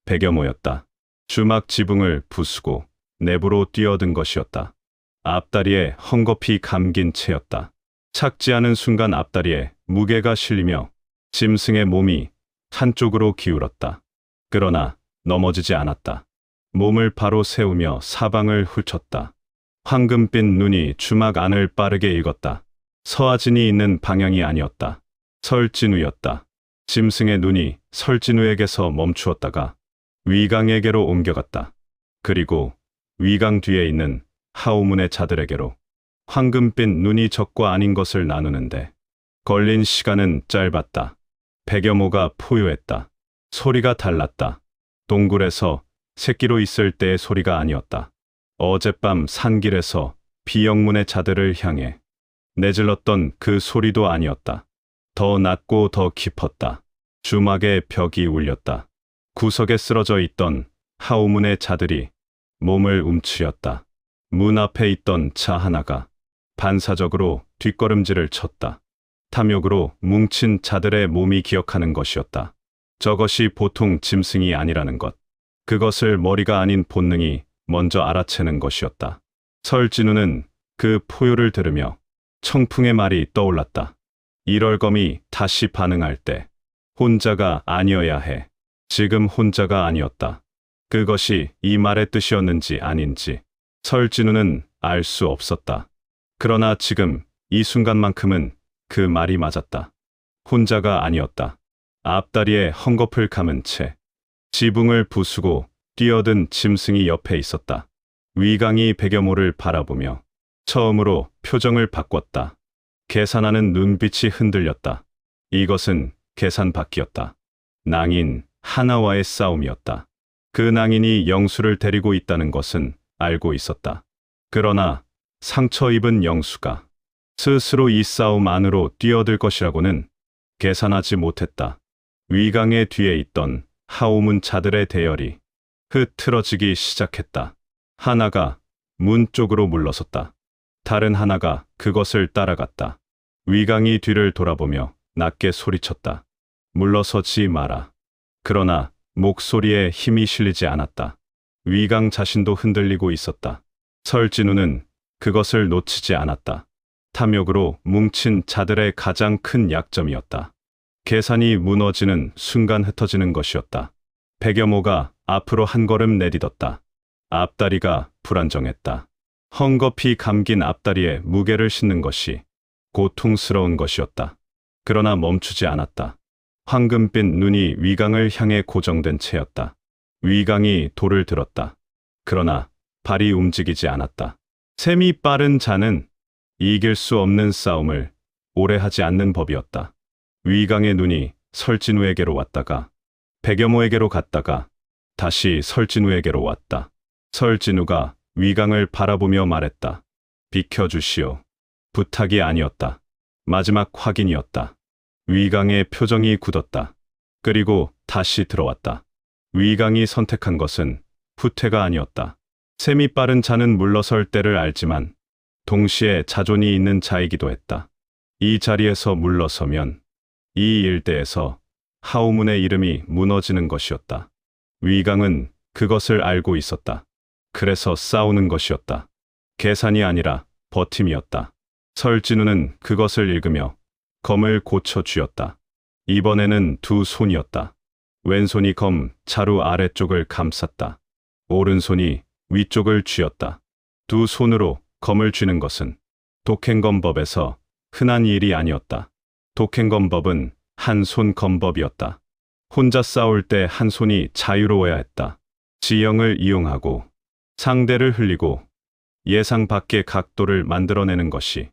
베겨 모였다. 주막 지붕을 부수고 내부로 뛰어든 것이었다. 앞다리에 헝겊이 감긴 채였다. 착지하는 순간 앞다리에 무게가 실리며 짐승의 몸이 한쪽으로 기울었다. 그러나 넘어지지 않았다. 몸을 바로 세우며 사방을 훑었다. 황금빛 눈이 주막 안을 빠르게 읽었다. 서아진이 있는 방향이 아니었다. 설진우였다. 짐승의 눈이 설진우에게서 멈추었다가 위강에게로 옮겨갔다. 그리고 위강 뒤에 있는 하우문의 자들에게로. 황금빛 눈이 적과 아닌 것을 나누는데 걸린 시간은 짧았다. 백여모가 포효했다. 소리가 달랐다. 동굴에서 새끼로 있을 때의 소리가 아니었다. 어젯밤 산길에서 비영문의 자들을 향해 내질렀던 그 소리도 아니었다. 더 낮고 더 깊었다. 주막의 벽이 울렸다. 구석에 쓰러져 있던 하우문의 자들이 몸을 움츠렸다. 문 앞에 있던 차 하나가 반사적으로 뒷걸음질을 쳤다. 탐욕으로 뭉친 자들의 몸이 기억하는 것이었다. 저것이 보통 짐승이 아니라는 것. 그것을 머리가 아닌 본능이 먼저 알아채는 것이었다. 설진우는 그 포효를 들으며 청풍의 말이 떠올랐다. 일월검이 다시 반응할 때 혼자가 아니어야 해. 지금 혼자가 아니었다. 그것이 이 말의 뜻이었는지 아닌지 설진우는 알 수 없었다. 그러나 지금 이 순간만큼은 그 말이 맞았다. 혼자가 아니었다. 앞다리에 헝겊을 감은 채 지붕을 부수고 뛰어든 짐승이 옆에 있었다. 위강이 백여모를 바라보며 처음으로 표정을 바꿨다. 계산하는 눈빛이 흔들렸다. 이것은 계산 밖이었다. 낭인 하나와의 싸움이었다. 그 낭인이 영수를 데리고 있다는 것은 알고 있었다. 그러나 상처 입은 영수가 스스로 이 싸움 안으로 뛰어들 것이라고는 계산하지 못했다. 위강의 뒤에 있던 하우문 자들의 대열이 흐트러지기 시작했다. 하나가 문 쪽으로 물러섰다. 다른 하나가 그것을 따라갔다. 위강이 뒤를 돌아보며 낮게 소리쳤다. 물러서지 마라. 그러나 목소리에 힘이 실리지 않았다. 위강 자신도 흔들리고 있었다. 설진우는 그것을 놓치지 않았다. 탐욕으로 뭉친 자들의 가장 큰 약점이었다. 계산이 무너지는 순간 흩어지는 것이었다. 백여모가 앞으로 한 걸음 내딛었다. 앞다리가 불안정했다. 헝겊이 감긴 앞다리에 무게를 싣는 것이 고통스러운 것이었다. 그러나 멈추지 않았다. 황금빛 눈이 위강을 향해 고정된 채였다. 위강이 돌을 들었다. 그러나 발이 움직이지 않았다. 셈이 빠른 자는 이길 수 없는 싸움을 오래 하지 않는 법이었다. 위강의 눈이 설진우에게로 왔다가 백여모에게로 갔다가 다시 설진우에게로 왔다. 설진우가 위강을 바라보며 말했다. 비켜주시오. 부탁이 아니었다. 마지막 확인이었다. 위강의 표정이 굳었다. 그리고 다시 들어왔다. 위강이 선택한 것은 후퇴가 아니었다. 셈이 빠른 자는 물러설 때를 알지만 동시에 자존이 있는 자이기도 했다. 이 자리에서 물러서면 이 일대에서 하우문의 이름이 무너지는 것이었다. 위강은 그것을 알고 있었다. 그래서 싸우는 것이었다. 계산이 아니라 버팀이었다. 설진우는 그것을 읽으며 검을 고쳐 쥐었다. 이번에는 두 손이었다. 왼손이 검 자루 아래쪽을 감쌌다. 오른손이 위쪽을 쥐었다. 두 손으로 검을 쥐는 것은 독행검법에서 흔한 일이 아니었다. 독행검법은 한 손 검법이었다. 혼자 싸울 때 한 손이 자유로워야 했다. 지형을 이용하고 상대를 흘리고 예상 밖의 각도를 만들어내는 것이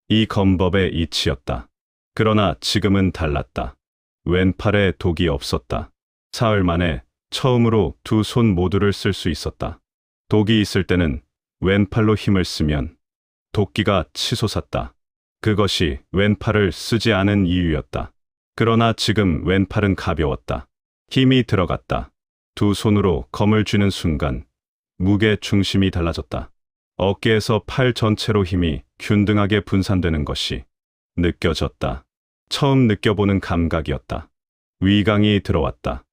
이 검법의 이치였다. 그러나 지금은 달랐다. 왼팔에 독이 없었다. 사흘 만에 처음으로 두 손 모두를 쓸 수 있었다. 독이 있을 때는 왼팔로 힘을 쓰면 도끼가 치솟았다. 그것이 왼팔을 쓰지 않은 이유였다. 그러나 지금 왼팔은 가벼웠다. 힘이 들어갔다. 두 손으로 검을 쥐는 순간 무게 중심이 달라졌다. 어깨에서 팔 전체로 힘이 균등하게 분산되는 것이 느껴졌다. 처음 느껴보는 감각이었다. 위강이 들어왔다.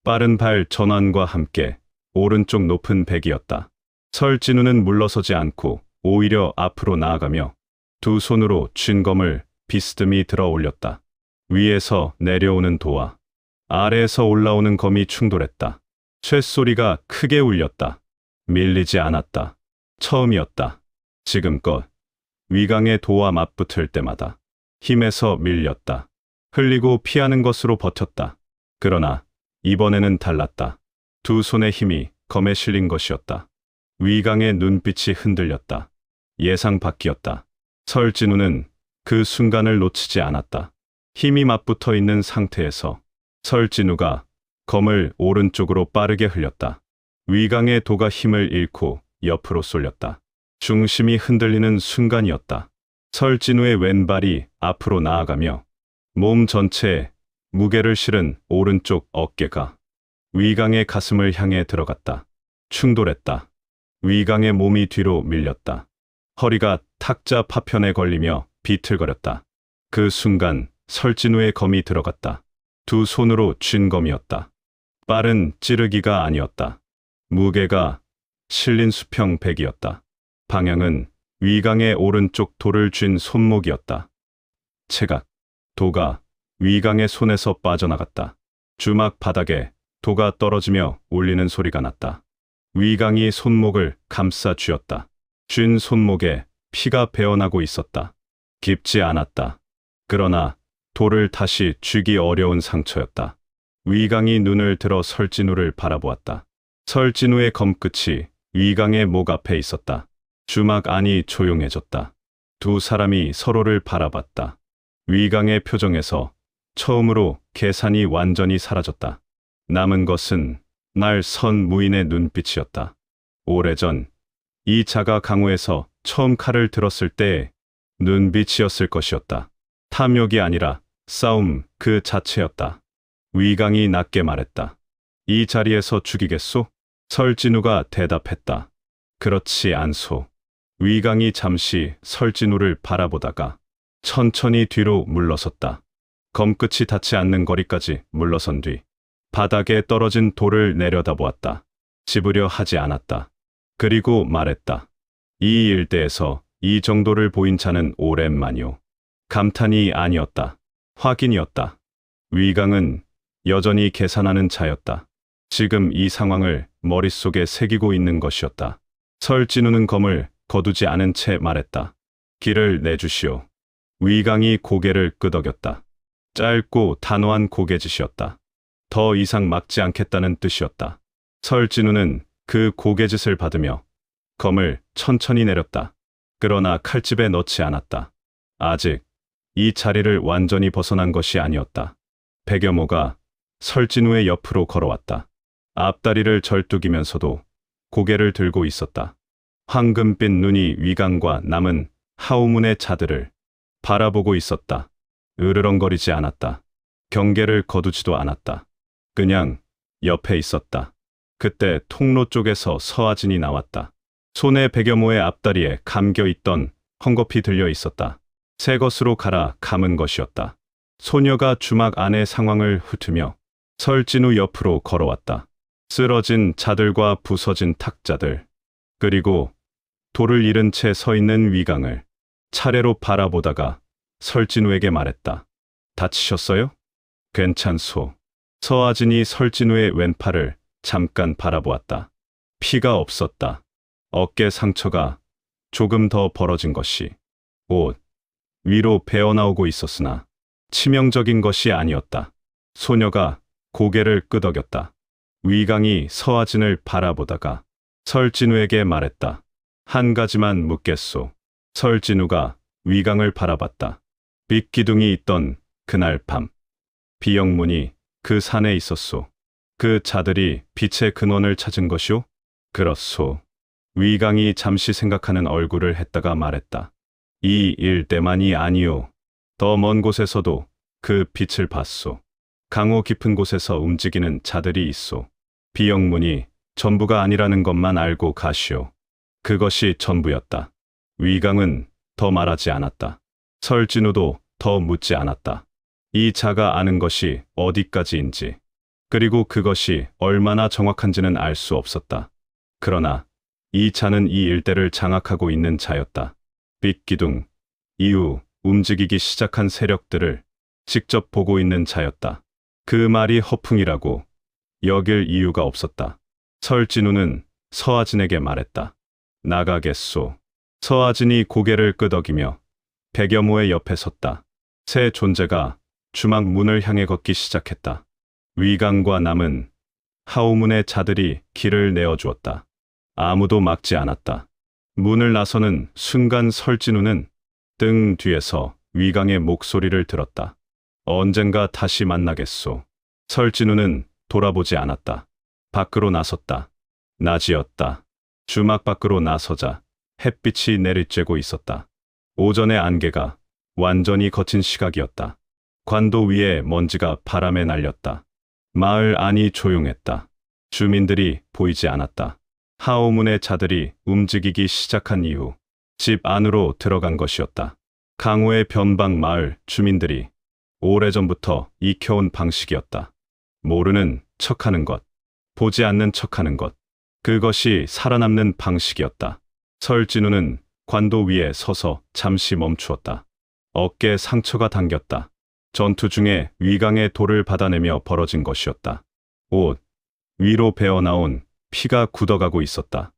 빠른 발 전환과 함께 오른쪽 높은 백이었다. 설진우는 물러서지 않고 오히려 앞으로 나아가며 두 손으로 쥔 검을 비스듬히 들어 올렸다. 위에서 내려오는 도와 아래에서 올라오는 검이 충돌했다. 쇳소리가 크게 울렸다. 밀리지 않았다. 처음이었다. 지금껏 위강의 도와 맞붙을 때마다 힘에서 밀렸다. 흘리고 피하는 것으로 버텼다. 그러나 이번에는 달랐다. 두 손의 힘이 검에 실린 것이었다. 위강의 눈빛이 흔들렸다. 예상 밖이었다. 설진우는 그 순간을 놓치지 않았다. 힘이 맞붙어 있는 상태에서 설진우가 검을 오른쪽으로 빠르게 흘렸다. 위강의 도가 힘을 잃고 옆으로 쏠렸다. 중심이 흔들리는 순간이었다. 설진우의 왼발이 앞으로 나아가며 몸 전체에 무게를 실은 오른쪽 어깨가 위강의 가슴을 향해 들어갔다. 충돌했다. 위강의 몸이 뒤로 밀렸다. 허리가 탁자 파편에 걸리며 비틀거렸다. 그 순간 설진우의 검이 들어갔다. 두 손으로 쥔 검이었다. 빠른 찌르기가 아니었다. 무게가 실린 수평 백이었다. 방향은 위강의 오른쪽 돌을 쥔 손목이었다. 체각, 도가 위강의 손에서 빠져나갔다. 주막 바닥에 도가 떨어지며 울리는 소리가 났다. 위강이 손목을 감싸 쥐었다. 쥔 손목에 피가 배어나고 있었다. 깊지 않았다. 그러나 돌을 다시 쥐기 어려운 상처였다. 위강이 눈을 들어 설진우를 바라보았다. 설진우의 검끝이 위강의 목 앞에 있었다. 주막 안이 조용해졌다. 두 사람이 서로를 바라봤다. 위강의 표정에서 처음으로 계산이 완전히 사라졌다. 남은 것은 날 선 무인의 눈빛이었다. 오래전 이 자가 강호에서 처음 칼을 들었을 때의 눈빛이었을 것이었다. 탐욕이 아니라 싸움 그 자체였다. 위강이 낮게 말했다. 이 자리에서 죽이겠소? 설진우가 대답했다. 그렇지 않소. 위강이 잠시 설진우를 바라보다가 천천히 뒤로 물러섰다. 검끝이 닿지 않는 거리까지 물러선 뒤 바닥에 떨어진 돌을 내려다보았다. 집으려 하지 않았다. 그리고 말했다. 이 일대에서 이 정도를 보인 자는 오랜만이오. 감탄이 아니었다. 확인이었다. 위강은 여전히 계산하는 자였다. 지금 이 상황을 머릿속에 새기고 있는 것이었다. 설진우는 검을 거두지 않은 채 말했다. 길을 내주시오. 위강이 고개를 끄덕였다. 짧고 단호한 고개짓이었다. 더 이상 막지 않겠다는 뜻이었다. 설진우는 그 고개짓을 받으며 검을 천천히 내렸다. 그러나 칼집에 넣지 않았다. 아직 이 자리를 완전히 벗어난 것이 아니었다. 백여모가 설진우의 옆으로 걸어왔다. 앞다리를 절뚝이면서도 고개를 들고 있었다. 황금빛 눈이 위강과 남은 하우문의 자들을 바라보고 있었다. 으르렁거리지 않았다. 경계를 거두지도 않았다. 그냥 옆에 있었다. 그때 통로 쪽에서 서아진이 나왔다. 손에 백여모의 앞다리에 감겨있던 헝겊이 들려 있었다. 새 것으로 갈아 감은 것이었다. 소녀가 주막 안의 상황을 훑으며 설진우 옆으로 걸어왔다. 쓰러진 자들과 부서진 탁자들, 그리고 돌을 잃은 채 서 있는 위강을 차례로 바라보다가 설진우에게 말했다. 다치셨어요? 괜찮소. 서아진이 설진우의 왼팔을 잠깐 바라보았다. 피가 없었다. 어깨 상처가 조금 더 벌어진 것이 옷 위로 배어나오고 있었으나 치명적인 것이 아니었다. 소녀가 고개를 끄덕였다. 위강이 서아진을 바라보다가 설진우에게 말했다. 한 가지만 묻겠소. 설진우가 위강을 바라봤다. 빛기둥이 있던 그날 밤, 비영문이 그 산에 있었소. 그 자들이 빛의 근원을 찾은 것이오? 그렇소. 위강이 잠시 생각하는 얼굴을 했다가 말했다. 이 일대만이 아니오. 더 먼 곳에서도 그 빛을 봤소. 강호 깊은 곳에서 움직이는 자들이 있소. 비영문이 전부가 아니라는 것만 알고 가시오. 그것이 전부였다. 위강은 더 말하지 않았다. 설진우도 더 묻지 않았다. 이 자가 아는 것이 어디까지인지, 그리고 그것이 얼마나 정확한지는 알 수 없었다. 그러나 이 자는 이 일대를 장악하고 있는 자였다. 빛기둥 이후 움직이기 시작한 세력들을 직접 보고 있는 자였다. 그 말이 허풍이라고 여길 이유가 없었다. 설진우는 서아진에게 말했다. 나가겠소. 서아진이 고개를 끄덕이며 백여모의 옆에 섰다. 새 존재가 주막 문을 향해 걷기 시작했다. 위강과 남은 하우문의 자들이 길을 내어주었다. 아무도 막지 않았다. 문을 나서는 순간 설진우는 등 뒤에서 위강의 목소리를 들었다. 언젠가 다시 만나겠소. 설진우는 돌아보지 않았다. 밖으로 나섰다. 낮이었다. 주막 밖으로 나서자 햇빛이 내리쬐고 있었다. 오전의 안개가 완전히 거친 시각이었다. 관도 위에 먼지가 바람에 날렸다. 마을 안이 조용했다. 주민들이 보이지 않았다. 하오문의 자들이 움직이기 시작한 이후 집 안으로 들어간 것이었다. 강호의 변방 마을 주민들이 오래전부터 익혀온 방식이었다. 모르는 척하는 것, 보지 않는 척하는 것, 그것이 살아남는 방식이었다. 설진우는 관도 위에 서서 잠시 멈추었다. 어깨에 상처가 당겼다. 전투 중에 위강의 돌을 받아내며 벌어진 것이었다. 옷 위로 배어나온 피가 굳어가고 있었다.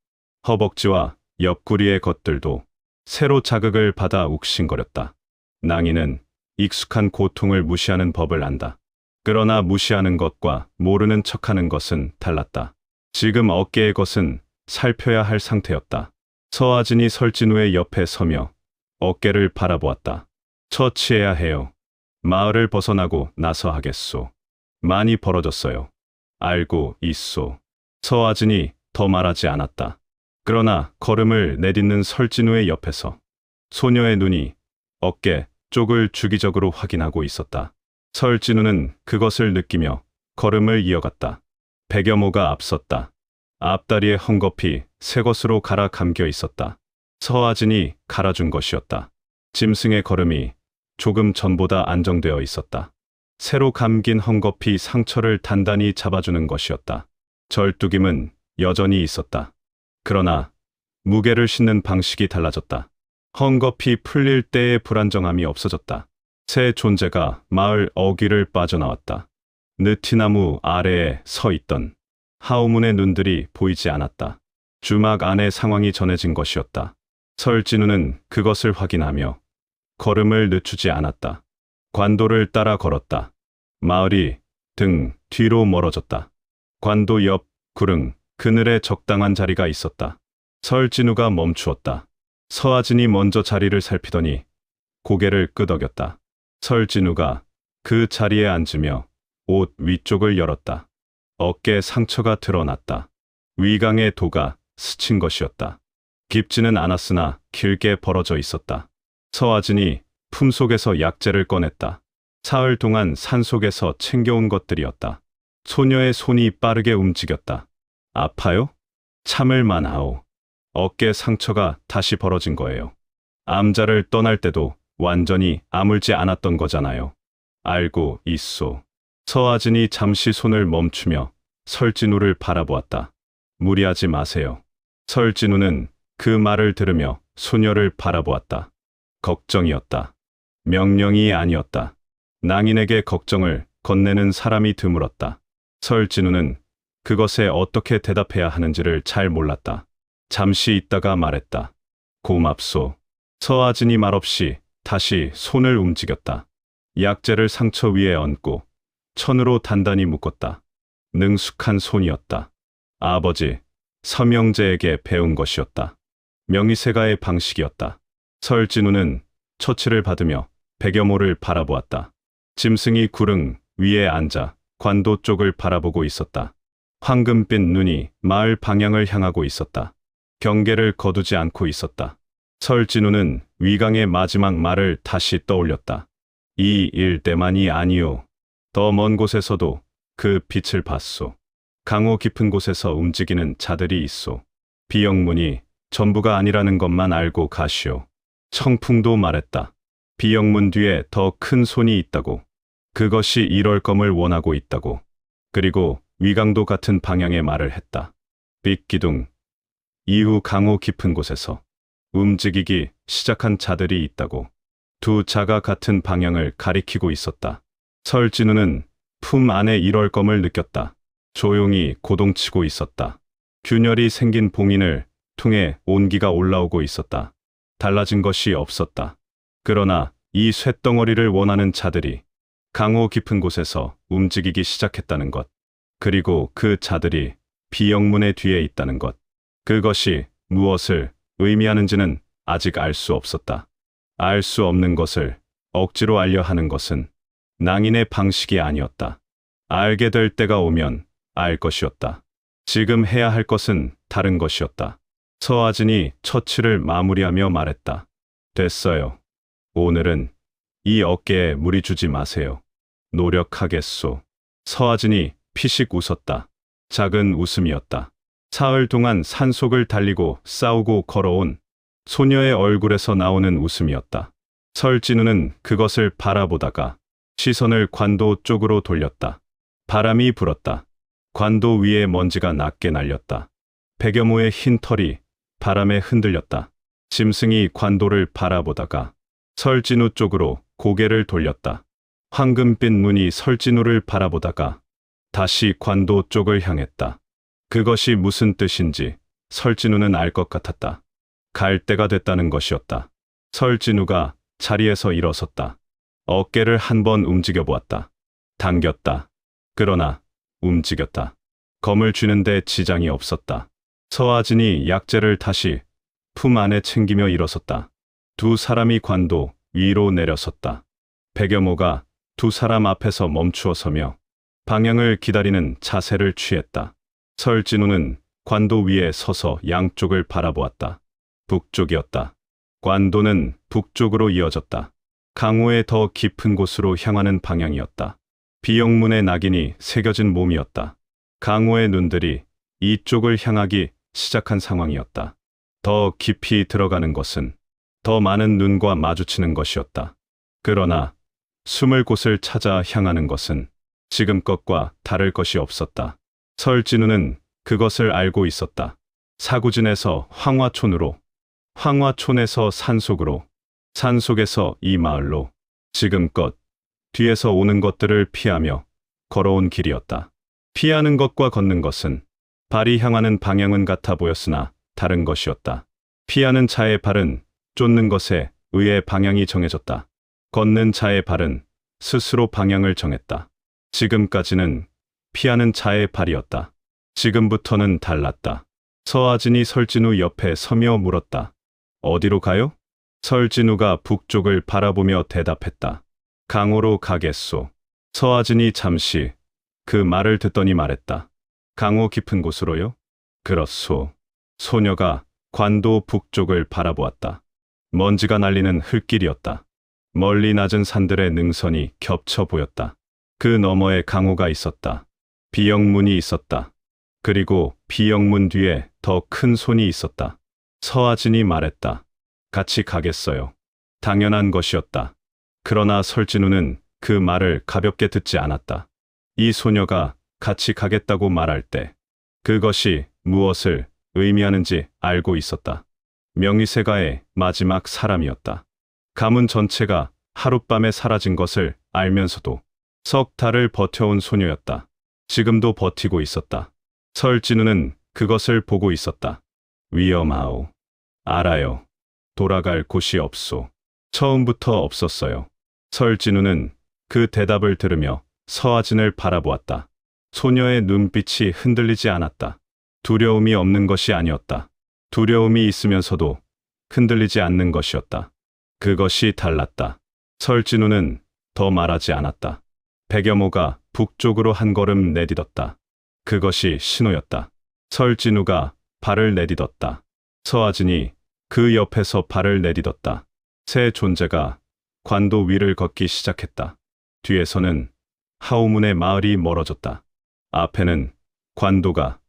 허벅지와 옆구리의 것들도 새로 자극을 받아 욱신거렸다. 낭이는 익숙한 고통을 무시하는 법을 안다. 그러나 무시하는 것과 모르는 척하는 것은 달랐다. 지금 어깨의 것은 살펴야 할 상태였다. 서아진이 설진우의 옆에 서며 어깨를 바라보았다. 처치해야 해요. 마을을 벗어나고 나서 하겠소. 많이 벌어졌어요. 알고 있소. 서아진이 더 말하지 않았다. 그러나 걸음을 내딛는 설진우의 옆에서 소녀의 눈이 어깨 쪽을 주기적으로 확인하고 있었다. 설진우는 그것을 느끼며 걸음을 이어갔다. 백여모가 앞섰다. 앞다리에 헝겊이 새 것으로 갈아 감겨 있었다. 서아진이 갈아준 것이었다. 짐승의 걸음이 조금 전보다 안정되어 있었다. 새로 감긴 헝겊이 상처를 단단히 잡아주는 것이었다. 절뚝임은 여전히 있었다. 그러나 무게를 싣는 방식이 달라졌다. 헝겊이 풀릴 때의 불안정함이 없어졌다. 새 존재가 마을 어귀를 빠져나왔다. 느티나무 아래에 서 있던 하우문의 눈들이 보이지 않았다. 주막 안의 상황이 전해진 것이었다. 설진우는 그것을 확인하며 걸음을 늦추지 않았다. 관도를 따라 걸었다. 마을이 등 뒤로 멀어졌다. 관도 옆 구릉 그늘에 적당한 자리가 있었다. 설진우가 멈추었다. 서아진이 먼저 자리를 살피더니 고개를 끄덕였다. 설진우가 그 자리에 앉으며 옷 위쪽을 열었다. 어깨 상처가 드러났다. 위강의 도가 스친 것이었다. 깊지는 않았으나 길게 벌어져 있었다. 서아진이 품속에서 약재를 꺼냈다. 사흘 동안 산속에서 챙겨온 것들이었다. 소녀의 손이 빠르게 움직였다. 아파요? 참을만 하오. 어깨 상처가 다시 벌어진 거예요. 암자를 떠날 때도 완전히 아물지 않았던 거잖아요. 알고 있소. 서아진이 잠시 손을 멈추며 설진우를 바라보았다. 무리하지 마세요. 설진우는 그 말을 들으며 소녀를 바라보았다. 걱정이었다. 명령이 아니었다. 낭인에게 걱정을 건네는 사람이 드물었다. 설진우는 그것에 어떻게 대답해야 하는지를 잘 몰랐다. 잠시 있다가 말했다. 고맙소. 서아진이 말없이 다시 손을 움직였다. 약재를 상처 위에 얹고 천으로 단단히 묶었다. 능숙한 손이었다. 아버지, 서명재에게 배운 것이었다. 명의세가의 방식이었다. 설진우는 처치를 받으며 백여모를 바라보았다. 짐승이 구릉 위에 앉아 관도 쪽을 바라보고 있었다. 황금빛 눈이 마을 방향을 향하고 있었다. 경계를 거두지 않고 있었다. 설진우는 위강의 마지막 말을 다시 떠올렸다. 이 일대만이 아니오. 더 먼 곳에서도 그 빛을 봤소. 강호 깊은 곳에서 움직이는 자들이 있소. 비영문이 전부가 아니라는 것만 알고 가시오. 청풍도 말했다. 비영문 뒤에 더 큰 손이 있다고. 그것이 이럴검을 원하고 있다고. 그리고 위강도 같은 방향의 말을 했다. 빛기둥. 이후 강호 깊은 곳에서 움직이기 시작한 자들이 있다고. 두 자가 같은 방향을 가리키고 있었다. 설진우는 품 안에 이럴검을 느꼈다. 조용히 고동치고 있었다. 균열이 생긴 봉인을 통해 온기가 올라오고 있었다. 달라진 것이 없었다. 그러나 이 쇳덩어리를 원하는 자들이 강호 깊은 곳에서 움직이기 시작했다는 것. 그리고 그 자들이 비영문의 뒤에 있다는 것. 그것이 무엇을 의미하는지는 아직 알 수 없었다. 알 수 없는 것을 억지로 알려 하는 것은 낭인의 방식이 아니었다. 알게 될 때가 오면 알 것이었다. 지금 해야 할 것은 다른 것이었다. 서아진이 처치를 마무리하며 말했다. 됐어요. 오늘은 이 어깨에 무리 주지 마세요. 노력하겠소. 서아진이 피식 웃었다. 작은 웃음이었다. 사흘 동안 산속을 달리고 싸우고 걸어온 소녀의 얼굴에서 나오는 웃음이었다. 설진우는 그것을 바라보다가 시선을 관도 쪽으로 돌렸다. 바람이 불었다. 관도 위에 먼지가 낮게 날렸다. 백여모의 흰 털이 바람에 흔들렸다. 짐승이 관도를 바라보다가 설진우 쪽으로 고개를 돌렸다. 황금빛 눈이 설진우를 바라보다가 다시 관도 쪽을 향했다. 그것이 무슨 뜻인지 설진우는 알 것 같았다. 갈 때가 됐다는 것이었다. 설진우가 자리에서 일어섰다. 어깨를 한번 움직여 보았다. 당겼다. 그러나 움직였다. 검을 쥐는데 지장이 없었다. 서아진이 약재를 다시 품 안에 챙기며 일어섰다. 두 사람이 관도 위로 내려섰다. 백여모가 두 사람 앞에서 멈추어 서며 방향을 기다리는 자세를 취했다. 설진우는 관도 위에 서서 양쪽을 바라보았다. 북쪽이었다. 관도는 북쪽으로 이어졌다. 강호의 더 깊은 곳으로 향하는 방향이었다. 비영문의 낙인이 새겨진 몸이었다. 강호의 눈들이 이쪽을 향하기 시작한 상황이었다. 더 깊이 들어가는 것은 더 많은 눈과 마주치는 것이었다. 그러나 숨을 곳을 찾아 향하는 것은 지금 것과 다를 것이 없었다. 설진우는 그것을 알고 있었다. 사구진에서 황화촌으로 황화촌에서 산속으로, 산속에서 이 마을로, 지금껏 뒤에서 오는 것들을 피하며 걸어온 길이었다. 피하는 것과 걷는 것은 발이 향하는 방향은 같아 보였으나 다른 것이었다. 피하는 자의 발은 쫓는 것에 의해 방향이 정해졌다. 걷는 자의 발은 스스로 방향을 정했다. 지금까지는 피하는 자의 발이었다. 지금부터는 달랐다. 서아진이 설진우 옆에 서며 물었다. 어디로 가요? 설진우가 북쪽을 바라보며 대답했다. 강호로 가겠소. 서아진이 잠시 그 말을 듣더니 말했다. 강호 깊은 곳으로요? 그렇소. 소녀가 관도 북쪽을 바라보았다. 먼지가 날리는 흙길이었다. 멀리 낮은 산들의 능선이 겹쳐 보였다. 그 너머에 강호가 있었다. 비영문이 있었다. 그리고 비영문 뒤에 더 큰 손이 있었다. 서아진이 말했다. 같이 가겠어요. 당연한 것이었다. 그러나 설진우는 그 말을 가볍게 듣지 않았다. 이 소녀가 같이 가겠다고 말할 때 그것이 무엇을 의미하는지 알고 있었다. 명의세가의 마지막 사람이었다. 가문 전체가 하룻밤에 사라진 것을 알면서도 석 달을 버텨온 소녀였다. 지금도 버티고 있었다. 설진우는 그것을 보고 있었다. 위험하오. 알아요. 돌아갈 곳이 없소. 처음부터 없었어요. 설진우는 그 대답을 들으며 서아진을 바라보았다. 소녀의 눈빛이 흔들리지 않았다. 두려움이 없는 것이 아니었다. 두려움이 있으면서도 흔들리지 않는 것이었다. 그것이 달랐다. 설진우는 더 말하지 않았다. 백여모가 북쪽으로 한 걸음 내딛었다. 그것이 신호였다. 설진우가 발을 내딛었다. 서아진이 그 옆에서 발을 내딛었다. 새 존재가 관도 위를 걷기 시작했다. 뒤에서는 하우문의 마을이 멀어졌다. 앞에는 관도가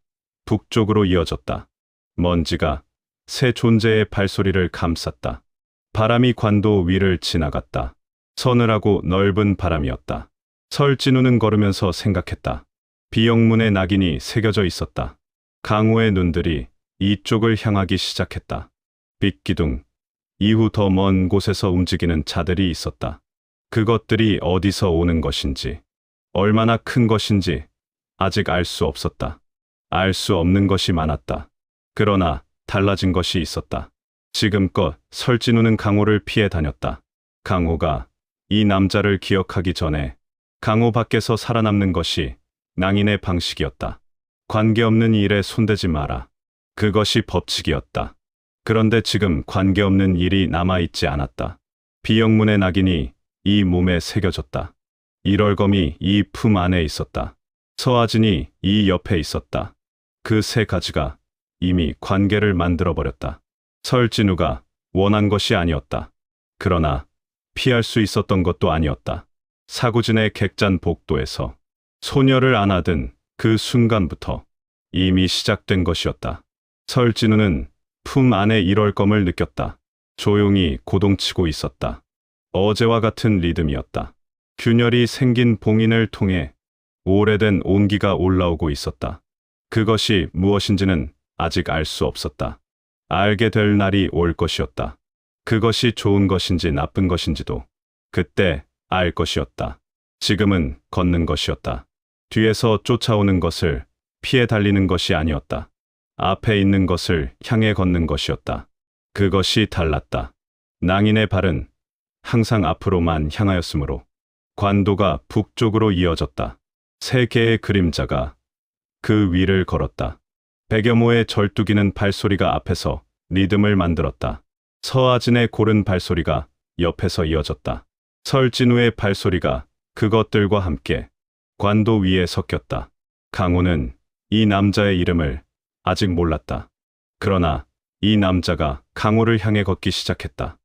북쪽으로 이어졌다. 먼지가 새 존재의 발소리를 감쌌다. 바람이 관도 위를 지나갔다. 서늘하고 넓은 바람이었다. 설진우는 걸으면서 생각했다. 비영문의 낙인이 새겨져 있었다. 강호의 눈들이 이쪽을 향하기 시작했다. 빛기둥 이후 더 먼 곳에서 움직이는 자들이 있었다. 그것들이 어디서 오는 것인지, 얼마나 큰 것인지 아직 알 수 없었다. 알 수 없는 것이 많았다. 그러나 달라진 것이 있었다. 지금껏 설진우는 강호를 피해 다녔다. 강호가 이 남자를 기억하기 전에 강호 밖에서 살아남는 것이 낭인의 방식이었다. 관계없는 일에 손대지 마라. 그것이 법칙이었다. 그런데 지금 관계없는 일이 남아있지 않았다. 비영문의 낙인이 이 몸에 새겨졌다. 일월검이 이 품 안에 있었다. 서아진이 이 옆에 있었다. 그 세 가지가 이미 관계를 만들어버렸다. 설진우가 원한 것이 아니었다. 그러나 피할 수 있었던 것도 아니었다. 사구진의 객잔 복도에서 소녀를 안아든 그 순간부터 이미 시작된 것이었다. 설진우는 품 안에 일월검을 느꼈다. 조용히 고동치고 있었다. 어제와 같은 리듬이었다. 균열이 생긴 봉인을 통해 오래된 온기가 올라오고 있었다. 그것이 무엇인지는 아직 알 수 없었다. 알게 될 날이 올 것이었다. 그것이 좋은 것인지 나쁜 것인지도 그때 알 것이었다. 지금은 걷는 것이었다. 뒤에서 쫓아오는 것을 피해 달리는 것이 아니었다. 앞에 있는 것을 향해 걷는 것이었다. 그것이 달랐다. 낭인의 발은 항상 앞으로만 향하였으므로 관도가 북쪽으로 이어졌다. 세 개의 그림자가 그 위를 걸었다. 백여모의 절뚝이는 발소리가 앞에서 리듬을 만들었다. 서아진의 고른 발소리가 옆에서 이어졌다. 설진우의 발소리가 그것들과 함께 관도 위에 섞였다. 강호는 이 남자의 이름을 아직 몰랐다. 그러나 이 남자가 강호를 향해 걷기 시작했다.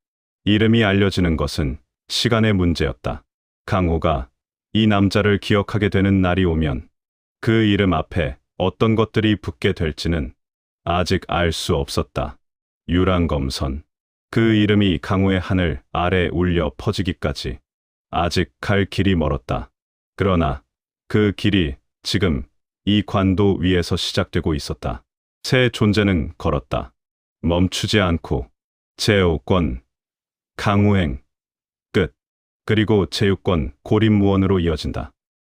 이름이 알려지는 것은 시간의 문제였다. 강호가 이 남자를 기억하게 되는 날이 오면 그 이름 앞에 어떤 것들이 붙게 될지는 아직 알 수 없었다. 유랑검선. 그 이름이 강호의 하늘 아래 울려 퍼지기까지 아직 갈 길이 멀었다. 그러나 그 길이 지금 이 관도 위에서 시작되고 있었다. 새 존재는 걸었다. 멈추지 않고 제5권 강우행 끝. 그리고 제6권 고립무원으로 이어진다.